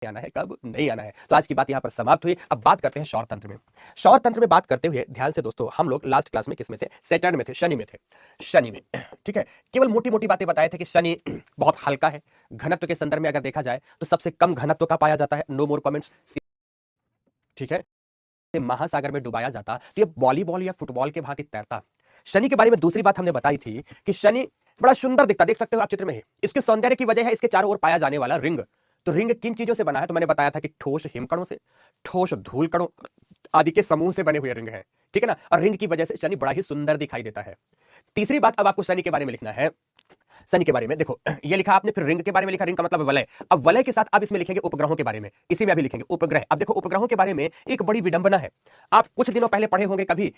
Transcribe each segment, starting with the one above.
के आना है, कब नहीं आना है। तो आज की बात यहां पर समाप्त हुई। अब बात करते हैं सौर तंत्र में। सौर तंत्र में बात करते हुए ध्यान से दोस्तों, हम लोग लास्ट क्लास में किस में थे? सैटर्न में थे, शनि में थे। शनि में, ठीक है, केवल मोटी मोटी बातें बताए थे कि शनि बहुत हल्का है। घनत्व के संदर्भ में अगर देखा जाए तो सबसे कम घनत्व का पाया जाता है। नो मोर कमेंट्स, ठीक है। महासागर में डुबाया जाता तो ये वॉलीबॉल या फुटबॉल के भांति तैरता। शनि के बारे में दूसरी बात हमने बताई थी कि शनि बड़ा सुंदर दिखता, देख सकते हो आप चित्र में ही। इसके सौंदर्य की वजह है इसके चारों ओर पाया जाने वाला रिंग। तो रिंग किन चीजों से बना है? तो मैंने बताया था कि ठोस हिमकणों से, ठोस धूल कणों आदि के समूह से बने हुए रिंग है, ठीक है ना। और रिंग की वजह से शनि बड़ा ही सुंदर दिखाई देता है। तीसरी बात अब आपको शनि के बारे में लिखना है। शनि के बारे में देखो, ये लिखा आपने, फिर रिंग के बारे में लिखा, रिंग का मतलब वलय। अब वलय के साथ आप इसमें लिखेंगे उपग्रहों के बारे में, इसी में अभी लिखेंगे उपग्रह। अब देखो उपग्रहों के बारे में एक बड़ी विडंबना है। आप कुछ दिनों पहले पढ़े होंगे कभी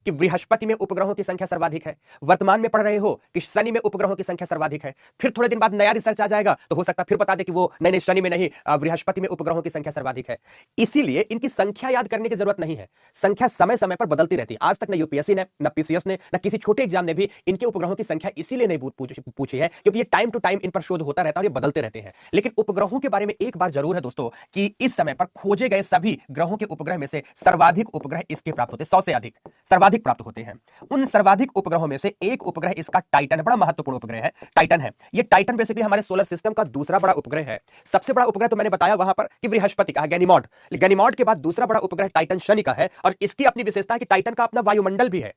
कि बृहस्पति में उपग्रहों की संख्या सर्वाधिक है। वर्तमान में पढ़ रहे हो कि शनि में उपग्रहों की संख्या सर्वाधिक है। फिर थोड़े दिन बाद नया रिसर्च आ जाएगा तो हो सकता है फिर बता दे कि वो नहीं नहीं, शनि में नहीं, बृहस्पति में उपग्रहों की संख्या सर्वाधिक है। इसीलिए इनकी संख्या याद करने की जरूरत नहीं है। संख्या समय समय पर बदलती रहती है। आज तक न यूपीएससी ने, न पीसीएस ने, न किसी छोटे एग्जाम ने भी इनके उपग्रहों की संख्या इसीलिए नहीं पूछी है क्योंकि ये टाइम टू टाइम इन पर शोध होता रहता है और ये बदलते रहते हैं। लेकिन उपग्रहों के बारे में एक बार जरूर है दोस्तों कि इस समय पर खोजे गए सभी ग्रहों के उपग्रह में से सर्वाधिक उपग्रह इसके प्राप्त होते हैं। 100 से अधिक सर्वाधिक प्राप्त होते हैं। उन सर्वाधिक उपग्रहों में से एक उपग्रह इसका टाइटन है, बड़ा महत्वपूर्ण उपग्रह है, टाइटन है। ये टाइटन बेसिकली हमारे सोलर सिस्टम का दूसरा बड़ा उपग्रह है। सबसे बड़ा उपग्रह तो मैंने बताया वहां पर कि बृहस्पति का है, गैनीमॉड। गैनीमॉड के बाद दूसरा बड़ा उपग्रह टाइटन शनि का है। और इसकी अपनी विशेषता है कि टाइटन का अपना वायुमंडल भी है।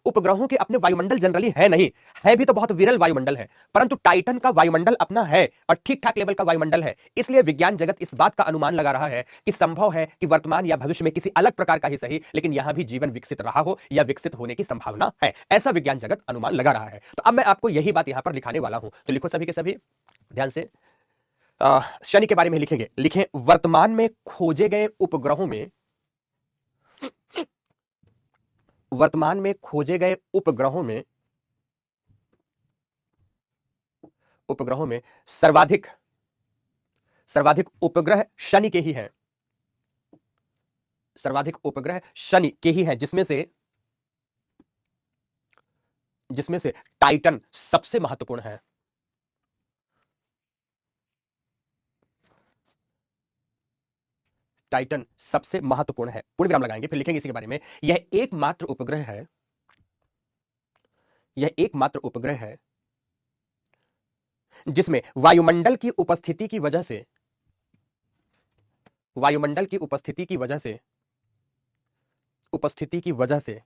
उपग्रहों के अपने वायुमंडल जनरली है नहीं, है भी तो बहुत विरल वायुमंडल है, परंतु टाइटन का वायुमंडल अपना है और ठीक ठाक लेवल का वायुमंडल है। इसलिए विज्ञान जगत इस बात का अनुमान लगा रहा है कि संभव है कि वर्तमान या भविष्य में किसी अलग प्रकार का ही सही, लेकिन यहां भी जीवन विकसित रहा हो या विकसित होने की संभावना है। ऐसा विज्ञान जगत अनुमान लगा रहा है। तो अब मैं आपको यही बात यहां पर लिखाने वाला हूं। तो लिखो सभी के सभी ध्यान से। शनि के बारे में लिखेंगे, लिखें वर्तमान में खोजे गए उपग्रहों में, वर्तमान में खोजे गए उपग्रहों में सर्वाधिक उपग्रह शनि के ही हैं। सर्वाधिक उपग्रह शनि के ही हैं, जिसमें से टाइटन सबसे महत्वपूर्ण है। टाइटन सबसे महत्वपूर्ण है। पूर्ण विराम लगाएंगे, फिर लिखेंगे इसी के बारे में। यह एकमात्र उपग्रह है, यह एकमात्र उपग्रह है जिसमें वायुमंडल की उपस्थिति की वजह से, वायुमंडल की उपस्थिति की वजह से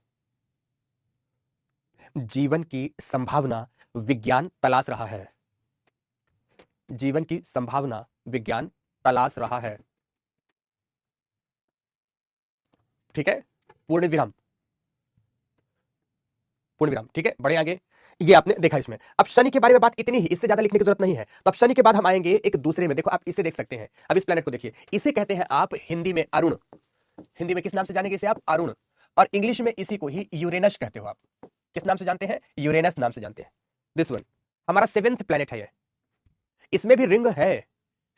जीवन की संभावना विज्ञान तलाश रहा है। जीवन की संभावना विज्ञान तलाश रहा है, ठीक है। पूर्ण विराम, पूर्ण विराम, ठीक है। बढ़े आगे, ये आपने देखा इसमें। अब शनि के बारे में बात इतनी ही, इससे ज्यादा लिखने की जरूरत नहीं है। तो अब शनि के बाद हम आएंगे एक दूसरे में। देखो आप इसे देख सकते हैं, अब इस प्लेनेट को देखिए, इसे कहते हैं आप हिंदी में अरुण। हिंदी में किस नाम से जानेंगे इसे आप? अरुण। और इंग्लिश में इसी को ही यूरेनस कहते हो आप। किस नाम से जानते हैं? यूरेनस नाम से जानते हैं। दिस वन हमारा 7th प्लेनेट है। ये इसमें भी रिंग है,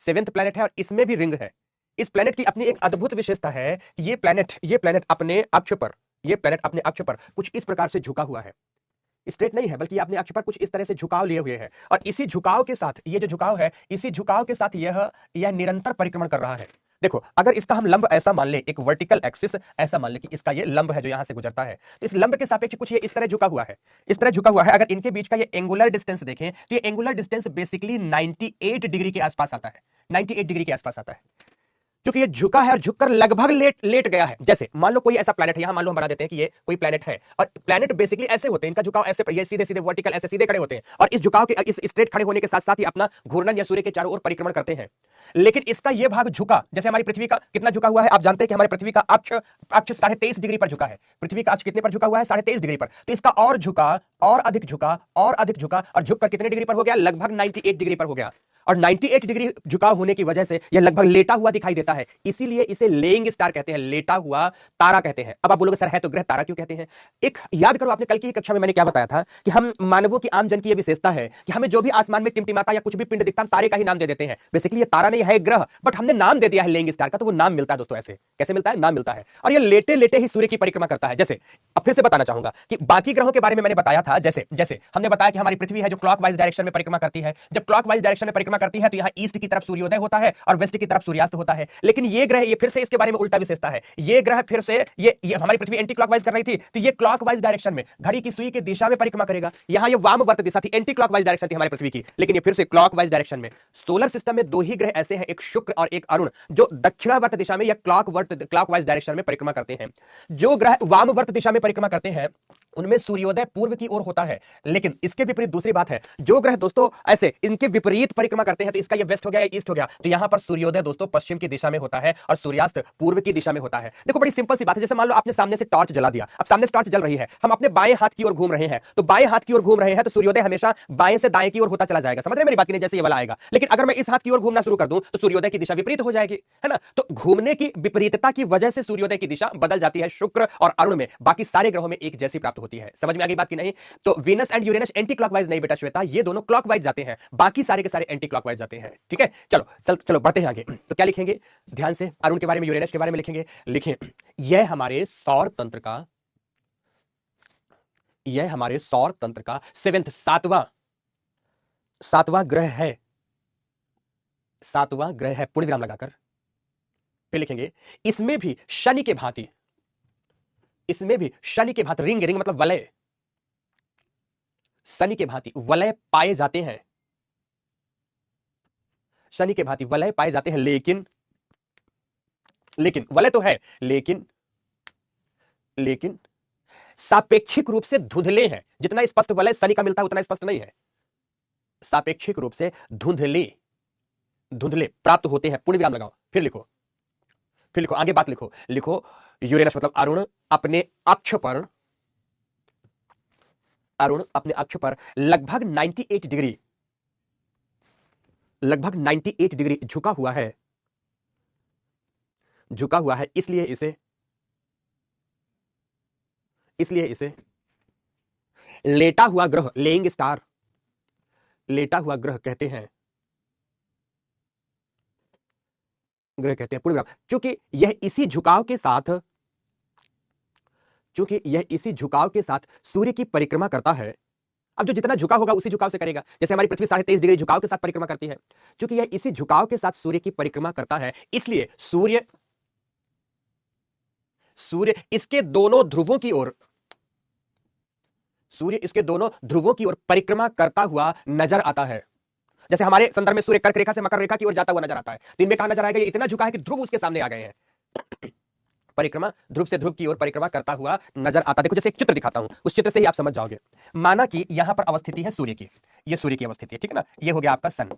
7th प्लेनेट है और इसमें भी रिंग है। इस प्लेनेट की अपनी एक अद्भुत विशेषता है कि ये प्लेनेट अपने अक्ष पर, ये प्लेनेट अपने अक्ष पर कुछ इस प्रकार से झुका हुआ है। स्ट्रेट नहीं है, बल्कि अपने अक्ष पर कुछ इस तरह से झुकाव लिए हुए है। और इसी झुकाव के साथ, ये जो झुकाव है, इसी झुकाव के साथ यह निरंतर परिक्रमण कर रहा है। देखो अगर इसका हम लंब ऐसा मान ले, एक वर्टिकल एक्सिस ऐसा मान ले कि इसका ये लंब है जो यहां से गुजरता है, तो इस लंब के सापेक्ष कुछ ये इस तरह झुका हुआ है, इस तरह झुका हुआ है। अगर इनके बीच का ये एंगुलर डिस्टेंस देखें तो ये एंगुलर डिस्टेंस बेसिकली 98 डिग्री के आसपास आता है। 98 डिग्री के आसपास आता है। क्योंकि ये झुका है और झुककर लगभग लेट गया है। जैसे मान लो कोई ऐसा प्लेनेट है, यहां मान लो हम बना देते हैं कि ये कोई प्लेनेट है, और प्लेनेट बेसिकली ऐसे होते हैं, इनका झुकाव ऐसे, ये सीधे सीधे वर्टिकल ऐसे सीधे खड़े होते हैं, और इस झुकाव के, इस स्ट्रेट खड़े होने के साथ साथ ही अपना घूर्णन या सूर्य के चारों ओर परिक्रमण करते हैं। लेकिन इसका ये भाग झुका, जैसे हमारी पृथ्वी का कितना झुका हुआ है, आप जानते हैं कि हमारी पृथ्वी का अक्ष 23.5 डिग्री पर झुका है। पृथ्वी का अक्ष कितने पर झुका हुआ है? 23.5 डिग्री पर। तो इसका और झुका, और अधिक झुका, और अधिक झुका, और झुककर कितने डिग्री पर हो गया? लगभग 98 डिग्री पर हो गया। और 98 डिग्री झुकाव होने की वजह से यह लगभग लेटा हुआ दिखाई देता है, इसीलिए इसे लेइंग स्टार कहते हैं, लेटा हुआ तारा कहते हैं। अब आप बोलोगे सर है तो ग्रह तारा क्यों कहते हैं? एक याद करो, आपने कल की कक्षा में मैंने क्या बताया था कि हम मानवों की, आम जन की यह विशेषता है कि हमें जो भी आसमान में टिमटिमाता या कुछ भी पिंड दिखता है, तारे का ही नाम दे देते हैं। बेसिकली ये तारा नहीं है, ग्रह, बट हमने नाम दे दिया है लेइंग स्टार का, तो वो नाम मिलता है दोस्तों। ऐसे कैसे मिलता है? नाम मिलता है। और ये लेटे लेटे ही सूर्य की परिक्रमा करता है। जैसे अब फिर से बताना चाहूंगा कि बाकी ग्रहों के बारे में मैंने बताया था, जैसे हमने बताया कि हमारी पृथ्वी है जो क्लॉकवाइज डायरेक्शन में परिक्रमा करती है। जब क्लॉकवाइज डायरेक्शन में परिक्रमा करती है तो यहाँ ईस्ट की तरफ सूर्योदय होता है और वेस्ट की तरफ सूर्यास्त होता है। लेकिन ये ग्रह, ये फिर से इसके बारे में उल्टा विशेषता है। ये ग्रह फिर से ये हमारी पृथ्वी एंटी क्लॉकवाइज कर रही थी तो ये क्लॉकवाइज डायरेक्शन में घड़ी की सुई की दिशा में परिक्रमा करेगा। यहाँ ये वामवर्त दिशा थी, एंटी क्लॉकवाइज डायरेक्शन थी हमारी पृथ्वी की, लेकिन ये फिर से क्लॉकवाइज डायरेक्शन में। सोलर सिस्टम में दो ही ग्रह ऐसे हैं, एक शुक्र और एक अरुण, जो दक्षिणावर्त दिशा में या क्लॉकवाइज डायरेक्शन में परिक्रमा करते हैं। जो ग्रह वामवर्त दिशा में परिक्रमा करते हैं उनमें सूर्योदय पूर्व की ओर होता है। लेकिन इसके विपरीत दूसरी बात है, जो ग्रह दोस्तों ऐसे इनके विपरीत परिक्रमा करते हैं, तो इसका ये वेस्ट हो गया या ईस्ट हो गया, तो यहां पर सूर्योदय दोस्तों पश्चिम की दिशा में होता है और सूर्यास्त पूर्व की दिशा में होता है। देखो बड़ी सिंपल सी बात है, जैसे मान लो आपने सामने से टॉर्च जला दिया, अब सामने से टॉर्च जल रही है, हम अपने बाएं हाथ की ओर घूम रहे हैं, तो बाएं हाथ की ओर घूम रहे हैं तो सूर्योदय हमेशा बाएं से दाएं की ओर होता चला जाएगा। समझ रहे हैं मेरी बात की नहीं? जैसे ये वाला आएगा, लेकिन अगर मैं इस हाथ की ओर घूमना शुरू कर दूं तो सूर्योदय की दिशा विपरीत हो जाएगी, है ना। तो घूमने की विपरीतता की वजह से सूर्योदय की दिशा बदल जाती है। शुक्र और अरुण में बाकी सारे ग्रहों में एक जैसी प्राप्त होती है। समझ में आ गई बात की नहीं? तो Venus and Uranus anti clockwise नहीं बेटा श्वेता, ये दोनों क्लॉकवाइज जाते हैं, बाकी सारे के सारे एंटी क्लॉकवाइज जाते हैं। ठीक है, चलो बढ़ते हैं आगे। तो क्या लिखेंगे ध्यान से, अरुण के बारे में, यूरेनस के बारे में लिखेंगे। लिखें, यह हमारे सौर तंत्र का सेवेंथ, सातवां ग्रह है, पूर्ण विराम लगाकर। फिर लिखेंगे इसमें भी शनि के भांति, रिंग मतलब वलय, शनि के भांति वलय पाए जाते हैं, लेकिन वलय तो है, लेकिन सापेक्षिक रूप से धुंधले हैं। जितना स्पष्ट वलय शनि का मिलता है उतना स्पष्ट नहीं है, सापेक्षिक रूप से धुंधले प्राप्त होते हैं। पूर्ण विराम लगाओ, फिर लिखो आगे बात लिखो यूरेनस मतलब अरुण अपने अक्ष पर लगभग 98 डिग्री झुका हुआ है, इसलिए इसे लेटा हुआ ग्रह, लेइंग स्टार, कहते हैं। पूर्ण विराम, चूंकि यह इसी झुकाव के साथ सूर्य की परिक्रमा करता है। अब जो जितना झुका होगा उसी झुकाव से करेगा, जैसे हमारी पृथ्वी 23.5 डिग्री झुकाव के साथ परिक्रमा करती है। क्योंकि यह इसी झुकाव के साथ सूर्य की परिक्रमा करता है, इसलिए सूर्य इसके दोनों ध्रुवों की ओर परिक्रमा करता हुआ नजर आता है। जैसे हमारे संदर्भ में सूर्य कर्क रेखा से मकर रेखा की ओर जाता हुआ नजर आता है, तो इनमें कहा नजर आएगा ये इतना झुका है कि ध्रुव उसके सामने आ गए हैं। परिक्रमा ध्रुव से ध्रुव की ओर परिक्रमा करता हुआ नजर आता। देखो जैसे एक चित्र दिखाता हूं, उस चित्र से ही आप समझ जाओगे। माना कि यहां पर अवस्थिति है सूर्य की, ये सूर्य की अवस्थिति है, ठीक है ना। ये हो गया आपका सन।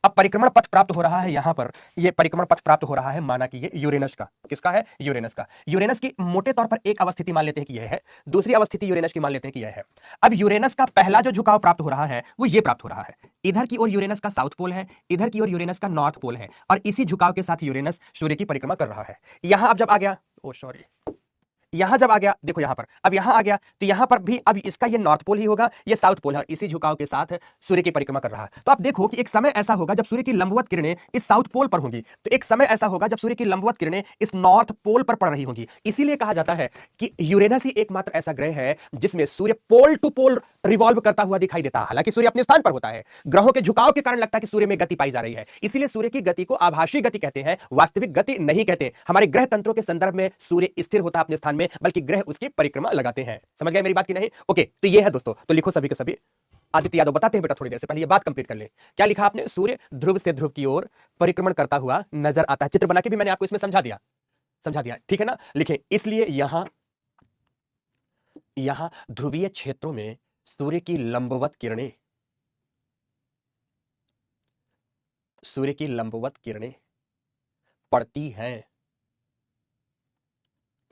अब परिक्रमण पथ प्राप्त हो रहा है यहां पर, ये परिक्रमण पथ प्राप्त हो रहा है, माना कि ये यूरेनस का, किसका है? यूरेनस का। यूरेनस की मोटे तौर पर एक अवस्थिति मान लेते हैं कि यह है, दूसरी अवस्थिति यूरेनस की मान लेते हैं कि यह है। अब यूरेनस का पहला जो झुकाव प्राप्त हो रहा है वो ये प्राप्त हो रहा है, इधर की ओर यूरेनस का साउथ पोल है, इधर की ओर यूरेनस का नॉर्थ पोल है, और इसी झुकाव के साथ यूरेनस सूर्य की परिक्रमा कर रहा है। यहां अब जब आ गया, यहां जब आ गया, देखो यहां पर, अब यहां आ गया तो यहां पर भी अब इसका ये नॉर्थ पोल ही होगा, ये साउथ पोल है, और इसी झुकाव के साथ सूर्य की परिक्रमा कर रहा है। तो आप देखो कि एक समय ऐसा होगा जब सूर्य की लंबवत किरणें इस साउथ पोल पर होंगी, तो एक समय ऐसा होगा जब सूर्य की लंबवत किरणें इस नॉर्थ पोल पर पड़ रही होंगी। इसीलिए कहा जाता है कि यूरेनस ही एकमात्र ऐसा ग्रह है जिसमें सूर्य पोल टू पोल रिवॉल्व करता हुआ दिखाई देता है। हालांकि सूर्य अपने स्थान पर होता है, ग्रहों के झुकाव के कारण लगता है कि सूर्य में गति पाई जा रही है, इसीलिए सूर्य की गति को आभासी गति कहते हैं, वास्तविक गति नहीं कहते। हमारे ग्रह तंत्रों के संदर्भ में सूर्य स्थिर होता है अपने स्थान में, बल्कि ग्रह उसकी परिक्रमा लगाते हैं। समझ गए मेरी बात की नहीं? ओके, तो ये है दोस्तों, तो लिखो सभी के सभी। आदित्य यादव बताते हैं बेटा, थोड़ी देर से पहले ये बात कंप्लीट कर ले। क्या लिखा आपने? सूर्य ध्रुव से ध्रुव की ओर परिक्रमण करता हुआ नजर आता है। चित्र बना के भी मैंने आपको इसमें समझा दिया, ठीक है ना। लिखें, इसलिए यहां ध्रुवीय क्षेत्रों में सूर्य की लंबवत किरणें पड़ती हैं।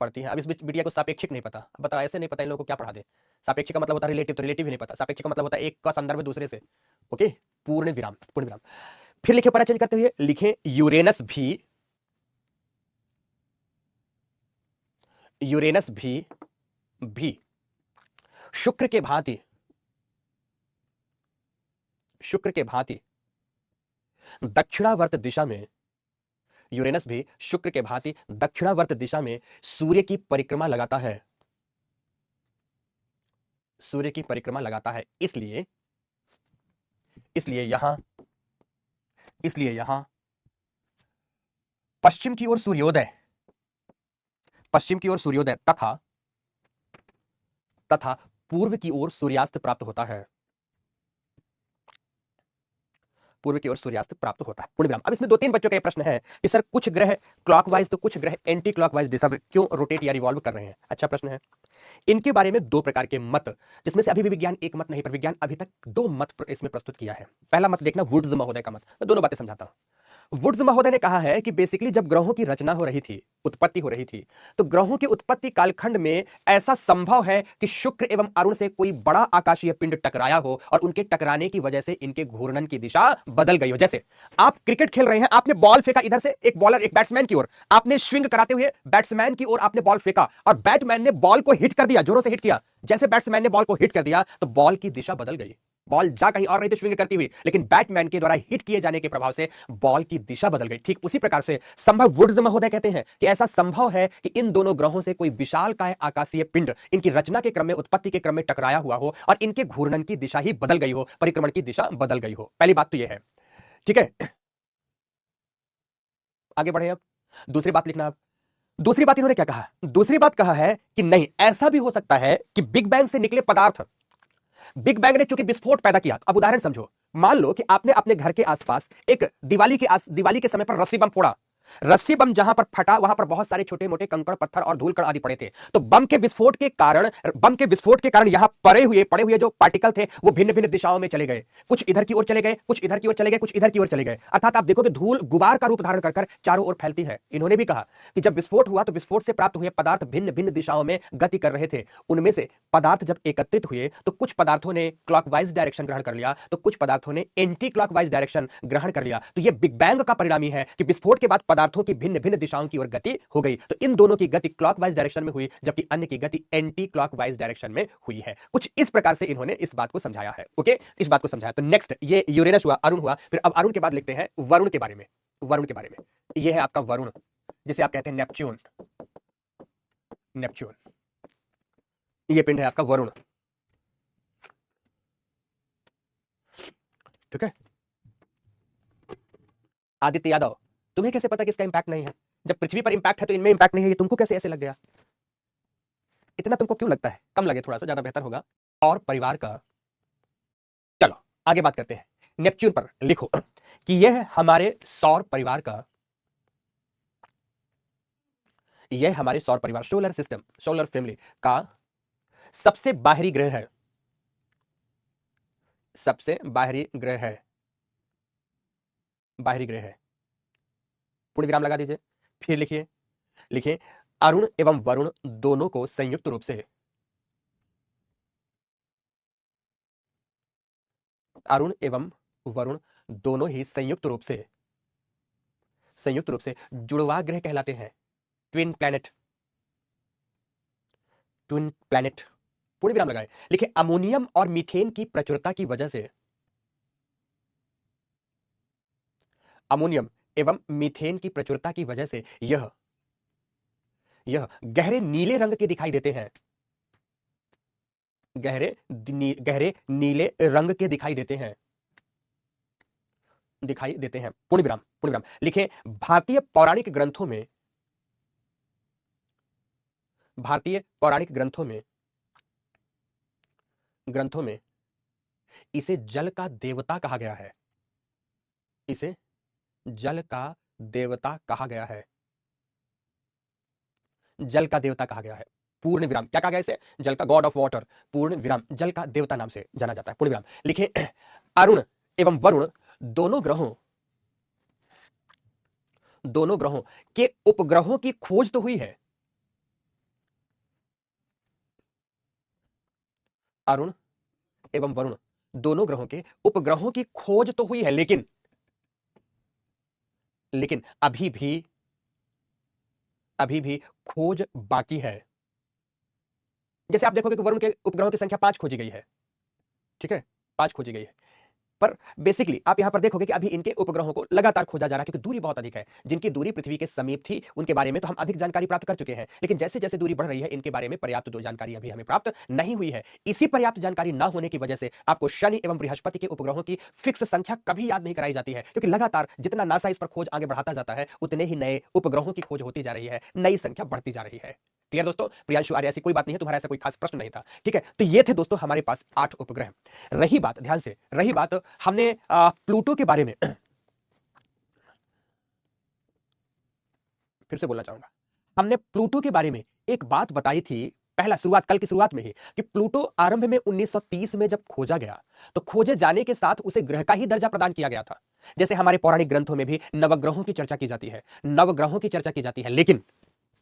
अब इस बिटिया को सापेक्षिक नहीं पता, बताओ ऐसे नहीं पता इन लोगों को क्या पढ़ा दे। सापेक्षिक का मतलब होता है रिलेटिव, तो रिलेटिव ही नहीं पता। सापेक्षिक का मतलब होता है एक का संदर्भ है दूसरे से। ओके, पूर्ण विराम। फिर लिखे, परा चेंज करते हुए लिखे, यूरेनस भी शुक्र के भांति दक्षिणावर्त दिशा में, यूरेनस भी शुक्र के भांति दक्षिणावर्त दिशा में सूर्य की परिक्रमा लगाता है। इसलिए यहां इसलिए यहां पश्चिम की ओर सूर्योदय, पश्चिम की ओर सूर्योदय तथा तथा पूर्व की ओर सूर्यास्त प्राप्त होता है, पूर्व की ओर सूर्यास्त प्राप्त होता है। पूर्ण विराम। अब इसमें दो तीन बच्चों का ये प्रश्न है कि सर कुछ ग्रह क्लॉकवाइज तो कुछ ग्रह एंटी क्लॉकवाइज दिशा में क्यों रोटेट या रिवॉल्व कर रहे हैं? अच्छा प्रश्न है। इनके बारे में दो प्रकार के मत, जिसमें से अभी भी विज्ञान एक मत नहीं, पर विज्ञान अभी तक दो मत इसमें प्रस्तुत किया है। पहला मत देखना, वुड्स महोदय का मत। मैं दोनों बातें समझाता हूं। वुड्स महोदय ने कहा है कि बेसिकली जब ग्रहों की रचना हो रही थी, उत्पत्ति हो रही थी, तो ग्रहों की उत्पत्ति कालखंड में ऐसा संभव है कि शुक्र एवं अरुण से कोई बड़ा आकाशीय पिंड टकराया हो और उनके टकराने की वजह से इनके घूर्णन की दिशा बदल गई हो। जैसे आप क्रिकेट खेल रहे हैं, आपने बॉल फेंका इधर से, एक बॉलर एक बैट्समैन की ओर, आपने स्विंग कराते हुए बैट्समैन की ओर आपने बॉल फेंका और बैट्समैन ने बॉल को हिट कर दिया, जोरों से हिट किया। जैसे बैट्समैन ने बॉल को हिट कर दिया तो बॉल की दिशा बदल गई। बॉल जा कहीं और रही थी स्विंग करती हुई, लेकिन बैटमैन के द्वारा हिट किए जाने के प्रभाव से बॉल की दिशा बदल गई। ठीक उसी प्रकार से संभव, वुड्स महोदय कहते हैं कि ऐसा संभव है कि इन दोनों ग्रहों से कोई विशालकाय आकाशीय पिंड इनकी रचना के क्रम में, उत्पत्ति के क्रम में टकराया हुआ हो और इनके घूर्णन की दिशा ही बदल गई हो, परिक्रमण की दिशा बदल गई हो। पहली बात तो यह है। ठीक है, आगे बढ़े। अब दूसरी बात लिखना। आप दूसरी बात इन्होंने क्या कहा? दूसरी बात कहा है कि नहीं, ऐसा भी हो सकता है कि बिग बैंग से निकले पदार्थ, बिग बैंग ने चूंकि विस्फोट पैदा किया। अब उदाहरण समझो, मान लो कि आपने अपने घर के आसपास एक दिवाली के समय पर रस्सी बम फोड़ा। रस्सी बम जहां पर फटा वहां पर बहुत सारे छोटे मोटे कंकड़ पत्थर और धूल कण आदि पड़े थे। तो बम के विस्फोट के कारण यहां पड़े हुए जो पार्टिकल थे वो भिन्न भिन्न दिशाओं में चले गए। कुछ इधर की ओर चले गए, कुछ इधर की ओर चले गए, कुछ इधर की ओर चले गए। अर्थात आप देखो कि धूल गुबार का रूप धारण कर चारों ओर फैलती है। इन्होंने भी कहा कि जब विस्फोट हुआ तो विस्फोट से प्राप्त हुए पदार्थ भिन्न भिन्न दिशाओं में गति कर रहे थे। उनमें से पदार्थ जब एकत्रित हुए तो कुछ पदार्थों ने क्लॉकवाइज डायरेक्शन ग्रहण कर लिया, तो कुछ पदार्थों ने एंटी क्लॉकवाइज डायरेक्शन ग्रहण कर लिया। तो यह बिग बैंग का परिणाम ही है कि विस्फोट के बाद पदार्थों की भिन्न भिन्न दिशाओं की ओर गति हो गई। तो इन दोनों की गति क्लॉकवाइज डायरेक्शन में हुई, जबकि अन्य की गति एंटी क्लॉकवाइज डायरेक्शन में हुई है। कुछ इस प्रकार से इन्होंने इस बात को समझाया है। ओके, इस बात को समझाया। तो नेक्स्ट ये यूरेनस हुआ, अरुण हुआ। फिर अब अरुण के बाद लिखते हैं वरुण के बारे में। वरुण के बारे में यह है आपका वरुण, जिसे आप कहते हैं नेपच्यून। नेपच्यून ये पिंड है आपका वरुण। ठीक है, आदित्य यादव, तुम्हें कैसे पता कि इसका इंपैक्ट नहीं है? जब पृथ्वी पर इंपैक्ट है तो इनमें इंपैक्ट नहीं है, ये तुमको कैसे ऐसे लग गया? इतना तुमको क्यों लगता है? कम लगे थोड़ा सा, ज्यादा बेहतर होगा। और परिवार का, चलो आगे बात करते हैं। नेपच्यून पर लिखो कि यह हमारे सौर परिवार का, यह हमारे सौर परिवार, सोलर सिस्टम, सोलर फैमिली का सबसे बाहरी ग्रह है। सबसे बाहरी ग्रह है, बाहरी ग्रह है। पूर्ण विराम लगा दीजिए। फिर लिखिए, लिखिए अरुण एवं वरुण दोनों को संयुक्त रूप से, अरुण एवं वरुण दोनों ही संयुक्त रूप से जुड़वा ग्रह कहलाते हैं। Twin planet, twin planet. पूर्ण विराम लगाए। लिखिए अमोनियम और मीथेन की प्रचुरता की वजह से, अमोनियम एवं मीथेन की प्रचुरता की वजह से यह गहरे नीले रंग के दिखाई देते हैं। गहरे नीले रंग के दिखाई देते हैं, दिखाई देते हैं। पूर्ण विराम, पूर्ण विराम। लिखें भारतीय पौराणिक ग्रंथों में, भारतीय पौराणिक ग्रंथों में इसे जल का देवता कहा गया है। इसे जल का देवता कहा गया है। जल का देवता कहा गया है। पूर्ण विराम। क्या कहा गया इसे? जल का गॉड ऑफ वाटर। पूर्ण विराम। जल का देवता नाम से जाना जाता है। पूर्ण विराम। लिखिए अरुण एवं वरुण दोनों ग्रहों के उपग्रहों की खोज तो हुई है। अरुण एवं वरुण दोनों ग्रहों के उपग्रहों की खोज तो हुई है, लेकिन अभी भी खोज बाकी है। जैसे आप देखोगे कि वरुण के उपग्रहों की संख्या 5 खोजी गई है। ठीक है, 5 खोजी गई है, पर बेसिकली आप यहां पर देखोगे कि अभी इनके उपग्रहों को लगातार खोजा जा रहा है, क्योंकि दूरी बहुत अधिक है। जिनकी दूरी पृथ्वी के समीप थी उनके बारे में तो हम अधिक जानकारी प्राप्त कर चुके हैं, लेकिन जैसे जैसे दूरी बढ़ रही है इनके बारे में पर्याप्त जानकारी अभी हमें प्राप्त नहीं हुई है। इसी पर्याप्त जानकारी न होने की वजह से आपको शनि एवं बृहस्पति के उपग्रहों की फिक्स संख्या कभी याद नहीं कराई जाती है, क्योंकि लगातार जितना नासा इस पर खोज आगे बढ़ाता जाता है उतने ही नए उपग्रहों की खोज होती जा रही है, नई संख्या बढ़ती जा रही है। क्लियर दोस्तों? प्रियांशु आर्य, ऐसी कोई बात नहीं है, तुम्हारा ऐसा कोई खास प्रश्न नहीं था। ठीक है, तो ये थे दोस्तों हमारे पास 8 उपग्रह। रही बात, ध्यान से रही बात, हमने प्लूटो के बारे में फिर से बोलना चाहूंगा, हमने प्लूटो के बारे में एक बात बताई थी पहला शुरुआत, कल की शुरुआत में ही, कि प्लूटो आरंभ में 1930 में जब खोजा गया तो खोजे जाने के साथ उसे ग्रह का ही दर्जा प्रदान किया गया था। जैसे हमारे पौराणिक ग्रंथों में भी नवग्रहों की चर्चा की जाती है, नवग्रहों की चर्चा की जाती है, लेकिन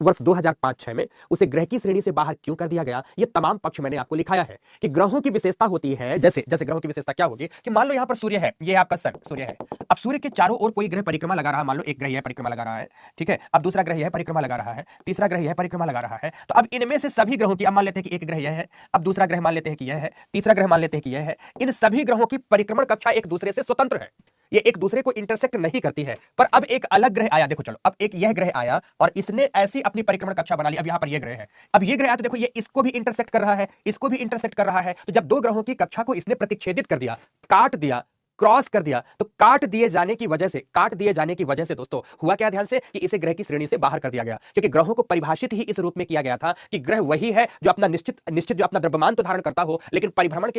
वर्ष 2005-6 में उसे ग्रह की श्रेणी से बाहर क्यों कर दिया गया, ये तमाम पक्ष मैंने आपको लिखाया है कि ग्रहों की विशेषता होती है। जैसे जैसे ग्रहों की विशेषता क्या होगी कि मान लो यहां पर सूर्य है, ये आपका सन सूर्य है, अब सूर्य के चारों ओर कोई ग्रह परिक्रमा लगा रहा है, मान लो एक ग्रह यह परिक्रमा लगा रहा है, ठीक है, अब दूसरा ग्रह यह परिक्रमा लगा रहा है, तीसरा ग्रह यह परिक्रमा लगा रहा है, तो अब इनमें से सभी ग्रहों की, अब मान लेते हैं कि एक ग्रह यह है, अब दूसरा ग्रह मान लेते हैं कि यह है, तीसरा ग्रह मान लेते हैं कि यह है, इन सभी ग्रहों की परिक्रमण कक्षा एक दूसरे से स्वतंत्र है, ये एक दूसरे को इंटरसेक्ट नहीं करती है। पर अब एक अलग ग्रह आया, देखो चलो, अब एक यह ग्रह आया और इसने ऐसी अपनी परिक्रमण कक्षा बना ली, अब यहां पर यह ग्रह है, अब यह ग्रह आया तो देखो ये इसको भी इंटरसेक्ट कर रहा है, इसको भी इंटरसेक्ट कर रहा है, तो जब दो ग्रहों की कक्षा को इसने प्रतिच्छेदित कर दिया, काट दिया, क्रॉस कर दिया, तो काट दिए जाने की वजह से दोस्तों हुआ क्या, ध्यान से, कि इसे ग्रह की श्रेणी से बाहर कर दिया गया, क्योंकि ग्रहों को परिभाषित ही इस रूप में किया गया था कि ग्रह वही है जो अपना निश्चित जो अपना द्रव्यमान तो धारण करता हो, लेकिन परिभ्रमण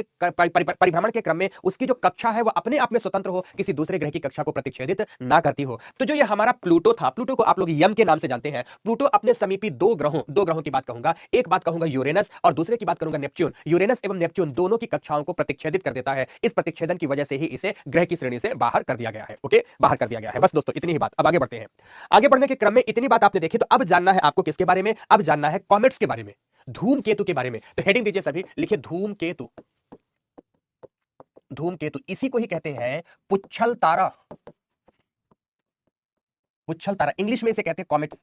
के क्रम में उसकी जो कक्षा है वह अपने आप में स्वतंत्र हो, किसी दूसरे ग्रह की कक्षा को प्रतिच्छेदित ना करती हो। तो जो ये हमारा प्लूटो था, प्लूटो को आप लोग यम के नाम से जानते हैं, प्लूटो अपने समीपी दो ग्रहों की बात कहूंगा, एक बात कहूंगा यूरेनस और दूसरे की बात करूंगा नेपच्यून। यूरेनस एवं नेपच्यून दोनों की कक्षाओं को प्रतिच्छेदित कर देता है, इस प्रतिच्छेदन की वजह से ही इसे ग्रह की श्रेणी से बाहर कर दिया गया है। ओके, बाहर कर दिया गया है। बस दोस्तों इतनी ही बात। अब आगे बढ़ते हैं। आगे बढ़ने के क्रम में इतनी बात आपने देखी, तो अब जानना है आपको किसके बारे में, अब जानना है कॉमेट्स के बारे में, धूमकेतु के बारे में। तो हेडिंग दीजिए सभी, लिखिए धूमकेतु। धूमकेतु इसी को ही कहते हैं पुच्छल तारा, पुच्छल तारा, इंग्लिश में इसे कहते हैं कॉमेट्स,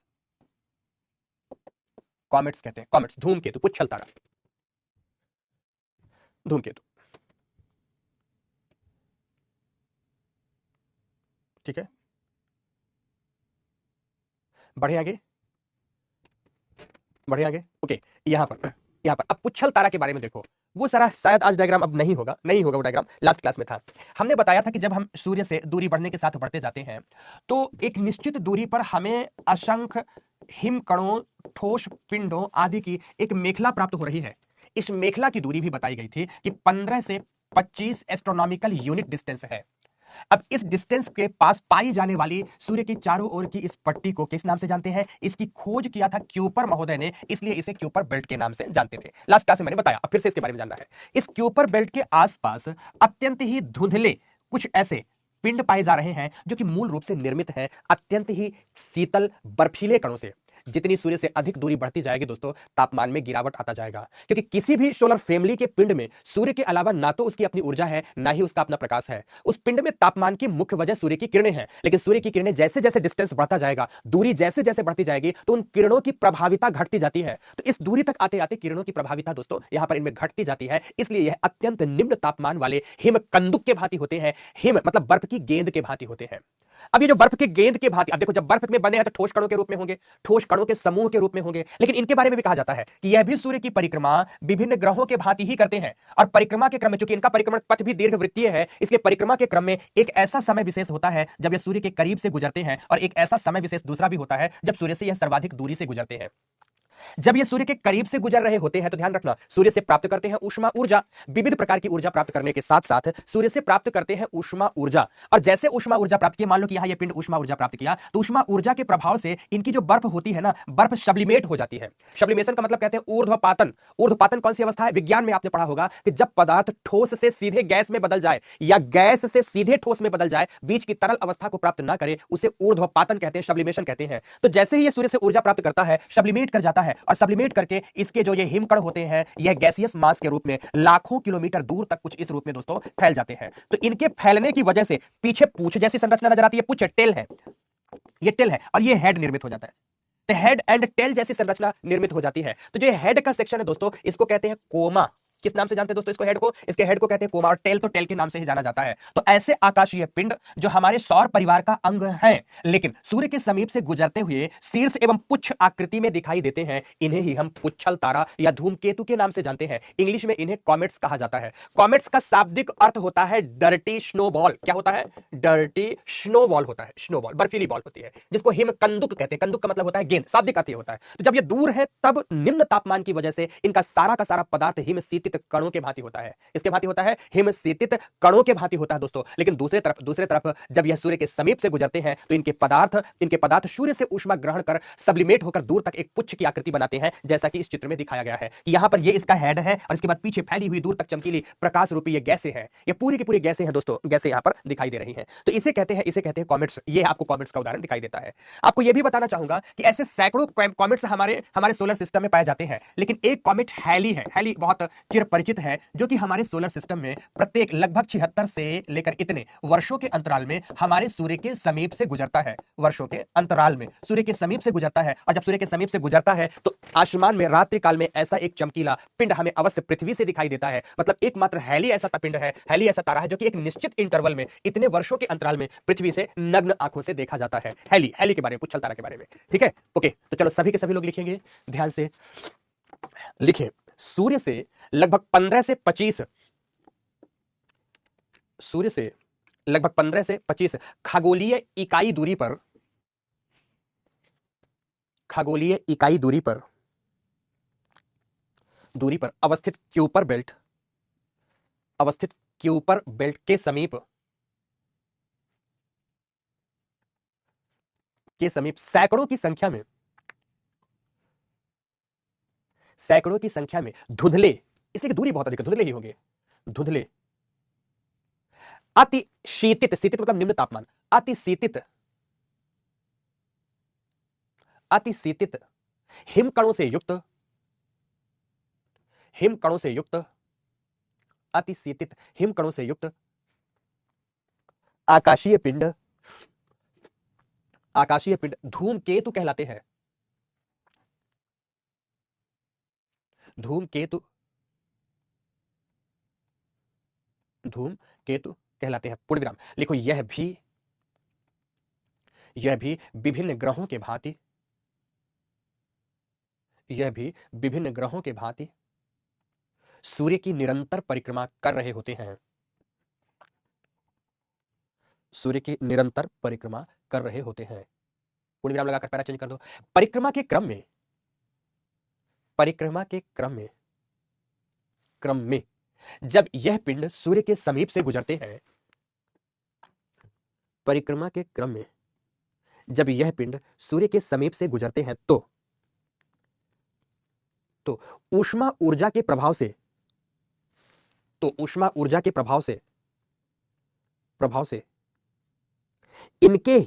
कॉमेट्स कहते हैं, कॉमेट्स, धूमकेतु, पुच्छल तारा, धूमकेतु। ठीक है, बढ़े आगे, बढ़े आगे। ओके, यहां पर अब पुच्छल तारा के बारे में देखो, वो सारा शायद आज डायग्राम अब नहीं होगा वो डायग्राम लास्ट क्लास में था। हमने बताया था कि जब हम सूर्य से दूरी बढ़ने के साथ बढ़ते जाते हैं तो एक निश्चित दूरी पर हमें असंख्य हिमकणों, ठोस पिंडों आदि की एक मेखला प्राप्त हो रही है। इस मेखला की दूरी भी बताई गई थी कि 15 से 25 एस्ट्रोनॉमिकल यूनिट डिस्टेंस है। अब इस डिस्टेंस के पास पाई जाने वाली सूर्य की चारों ओर की इस पट्टी को किस नाम से जानते हैं? इसकी खोज किया था क्यूपर महोदय ने, इसलिए इसे क्यूपर बेल्ट के नाम से जानते थे। लास्ट क्लास में मैंने बताया, अब फिर से इसके बारे में जानना है। इस क्यूपर बेल्ट के आसपास अत्यंत ही धुंधले कुछ ऐसे पिंड पाए जा रहे हैं जो कि मूल रूप से निर्मित है अत्यंत ही शीतल बर्फीले कणों से। जितनी सूर्य से अधिक दूरी बढ़ती जाएगी दोस्तों, तापमान में गिरावट आता जाएगा, क्योंकि किसी भी सोलर फैमिली के पिंड में सूर्य के अलावा ना तो उसकी अपनी ऊर्जा है, ना ही उसका अपना प्रकाश है। उस पिंड में तापमान की मुख्य वजह सूर्य की किरणें हैं, लेकिन सूर्य की किरणें जैसे जैसे डिस्टेंस बढ़ता जाएगा, दूरी जैसे जैसे बढ़ती जाएगी, तो उन किरणों की प्रभाविता घटती जाती है। तो इस दूरी तक आते आते किरणों की प्रभाविता दोस्तों यहां पर इनमें घटती जाती है, इसलिए यह अत्यंत निम्न तापमान वाले हिम कंदुक के भांति होते हैं। हिम मतलब बर्फ की गेंद के भांति होते हैं। अब ये जो बर्फ के गेंद के भांति, अब देखो जब बर्फ में बने हैं तो ठोस कणों के रूप में होंगे, ठोस कणों के समूह के रूप में होंगे, लेकिन इनके बारे में भी कहा जाता है कि यह भी सूर्य की परिक्रमा विभिन्न ग्रहों के भांति ही करते हैं। और परिक्रमा के क्रम में, चूंकि इनका परिक्रमण पथ भी दीर्घवृत्तीय है, इसलिए परिक्रमा के क्रम में एक ऐसा समय विशेष होता है जब यह सूर्य के करीब से गुजरते हैं, और एक ऐसा समय विशेष दूसरा भी होता है जब सूर्य से यह सर्वाधिक दूरी से गुजरते हैं। जब ये सूर्य के करीब से गुजर रहे होते हैं तो ध्यान रखना, सूर्य से प्राप्त करते हैं ऊष्मा ऊर्जा, विविध प्रकार की ऊर्जा प्राप्त करने के साथ साथ सूर्य से प्राप्त करते हैं ऊष्मा ऊर्जा। और जैसे ऊष्मा ऊर्जा प्राप्त की, मान लो कि यहां ये पिंड ऊष्मा ऊर्जा प्राप्त किया, तो ऊष्मा ऊर्जा के प्रभाव से इनकी जो बर्फ होती है ना, बर्फ सब्लिमेट हो जाती है। सब्लिमेशन का मतलब कहते हैं ऊर्ध्वपातन। ऊर्ध्वपातन कौन सी अवस्था है? विज्ञान में आपने पढ़ा होगा कि जब पदार्थ ठोस से सीधे गैस में बदल जाए या गैस से सीधे ठोस में बदल जाए, बीच की तरल अवस्था को प्राप्त ना करे, उसे ऊर्ध्वपातन कहते हैं, सब्लिमेशन कहते हैं। तो जैसे ही ये सूर्य से ऊर्जा प्राप्त करता है, सब्लिमेट कर जाता है, और सब्लिमेट करके इसके जो ये हिमकण होते हैं, यह गैसियस मास के रूप में लाखों किलोमीटर दूर तक कुछ इस रूप में दोस्तों फैल जाते हैं। तो इनके फैलने की वजह से पीछे पूंछ जैसी संरचना नजर आती है, पूंछ टेल है, ये टेल है, और ये हेड निर्मित हो जाता है, तो हेड एंड टेल जैसी संरचना निर्मित हो जाती है। तो जो हेड का सेक्शन है दोस्तों, इसको कहते हैं कोमा। किस नाम से जानते हैं दोस्तों इसको, हेड को? इसके हेड को कहते हैं कोमा, और टेल तो टेल के नाम से ही जाना जाता है। तो ऐसे आकाशीय पिंड जो हमारे सौर परिवार का अंग है, लेकिन सूर्य के समीप से गुजरते हुए शीर्ष एवं पुच्छ आकृति में दिखाई देते हैं, इन्हें ही हम पुच्छल तारा या धूमकेतु के नाम से जानते हैं। इंग्लिश में इन्हें कॉमेट्स कहा जाता है। कॉमेट्स का शाब्दिक अर्थ होता है डर्टी स्नोबॉल। क्या होता है? डर्टी स्नोबॉल होता है। स्नोबॉल बर्फीली बॉल होती है, जिसको हिम कंदुक कहते हैं। कंदुक का मतलब होता है गेंद, शाब्दिक अर्थ होता है। तो जब ये दूर है तब निम्न तापमान की वजह से इनका सारा का सारा पदार्थ हिम शीतित कणों के भांति होता है। इसके भांति होता है, हिम शीतित कणों के भांति होता है दोस्तों। लेकिन दूसरे तरफ जब यह सूर्य के समीप से गुजरते हैं तो इनके पदार्थ सूर्य से ऊष्मा ग्रहण कर सब्लिमेट होकर दूर तक एक पुच्छ की आकृति बनाते हैं, जैसा कि इस चित्र में दिखाया गया है कि यहां पर ये इसका हेड है और इसके बाद पीछे फैली हुई दूर तक चमकीली प्रकाश रूपी ये गैसें हैं। ये पूरी की पूरी गैसें हैं दोस्तों, गैसें यहां पर दिखाई दे रही हैं। तो इसे कहते हैं कॉमेट्स। ये आपको कॉमेट्स का उदाहरण दिखाई देता है। आपको यह भी बताना चाहूंगा कि ऐसे सैकड़ों कॉमेट्स हमारे सोलर सिस्टम में पाए जाते हैं, लेकिन एक कॉमेट हैली है। हैली बहुत चिर परिचित है, जो कि हमारे सोलर सिस्टम में प्रत्येक लगभग 76 से लेकर इतने वर्षों के अंतराल में हमारे सूर्य के समीप से गुजरता है। वर्षों के अंतराल में सूर्य के समीप से गुजरता है, और जब सूर्य के समीप से गुजरता है तो आसमान में रात्रि काल में ऐसा एक चमकीला पिंड हमें अवश्य पृथ्वी से दिखाई देता है। मतलब एकमात्र हैली ऐसा पिंड है, हैली ऐसा तारा है जो कि एक निश्चित इंटरवल में इतने वर्षों के अंतराल में पृथ्वी से नग्न आंखों से देखा जाता है। हैली के बारे में, पुच्छल तारा के बारे में। ठीक है, ओके। तो चलो सभी के सभी लोग लिखेंगे, ध्यान से लिखें। सूर्य से लगभग 15 से 25 सूर्य से लगभग 15 से 25 खगोलीय इकाई दूरी पर अवस्थित क्यूपर बेल्ट के समीप सैकड़ों की संख्या में धुंधले, इसलिए दूरी बहुत अधिक, धुंधले ही होंगे, धुंधले अति शीतित, शीतित मतलब निम्न तापमान, अति शीतित हिमकणों से युक्त अति शीतित हिमकणों से युक्त आकाशीय पिंड धूमकेतु कहलाते हैं। धूमकेतु कहलाते हैं। पूर्ण विराम। लिखो, यह भी विभिन्न ग्रहों के भांति सूर्य की निरंतर परिक्रमा कर रहे होते हैं। सूर्य की निरंतर परिक्रमा कर रहे होते हैं। पूर्ण विराम लगाकर पैरा चेंज कर दो। परिक्रमा के क्रम में जब यह पिंड सूर्य के समीप से गुजरते हैं, परिक्रमा के क्रम में जब यह पिंड सूर्य के समीप से गुजरते हैं तो ऊष्मा ऊर्जा के प्रभाव से इनके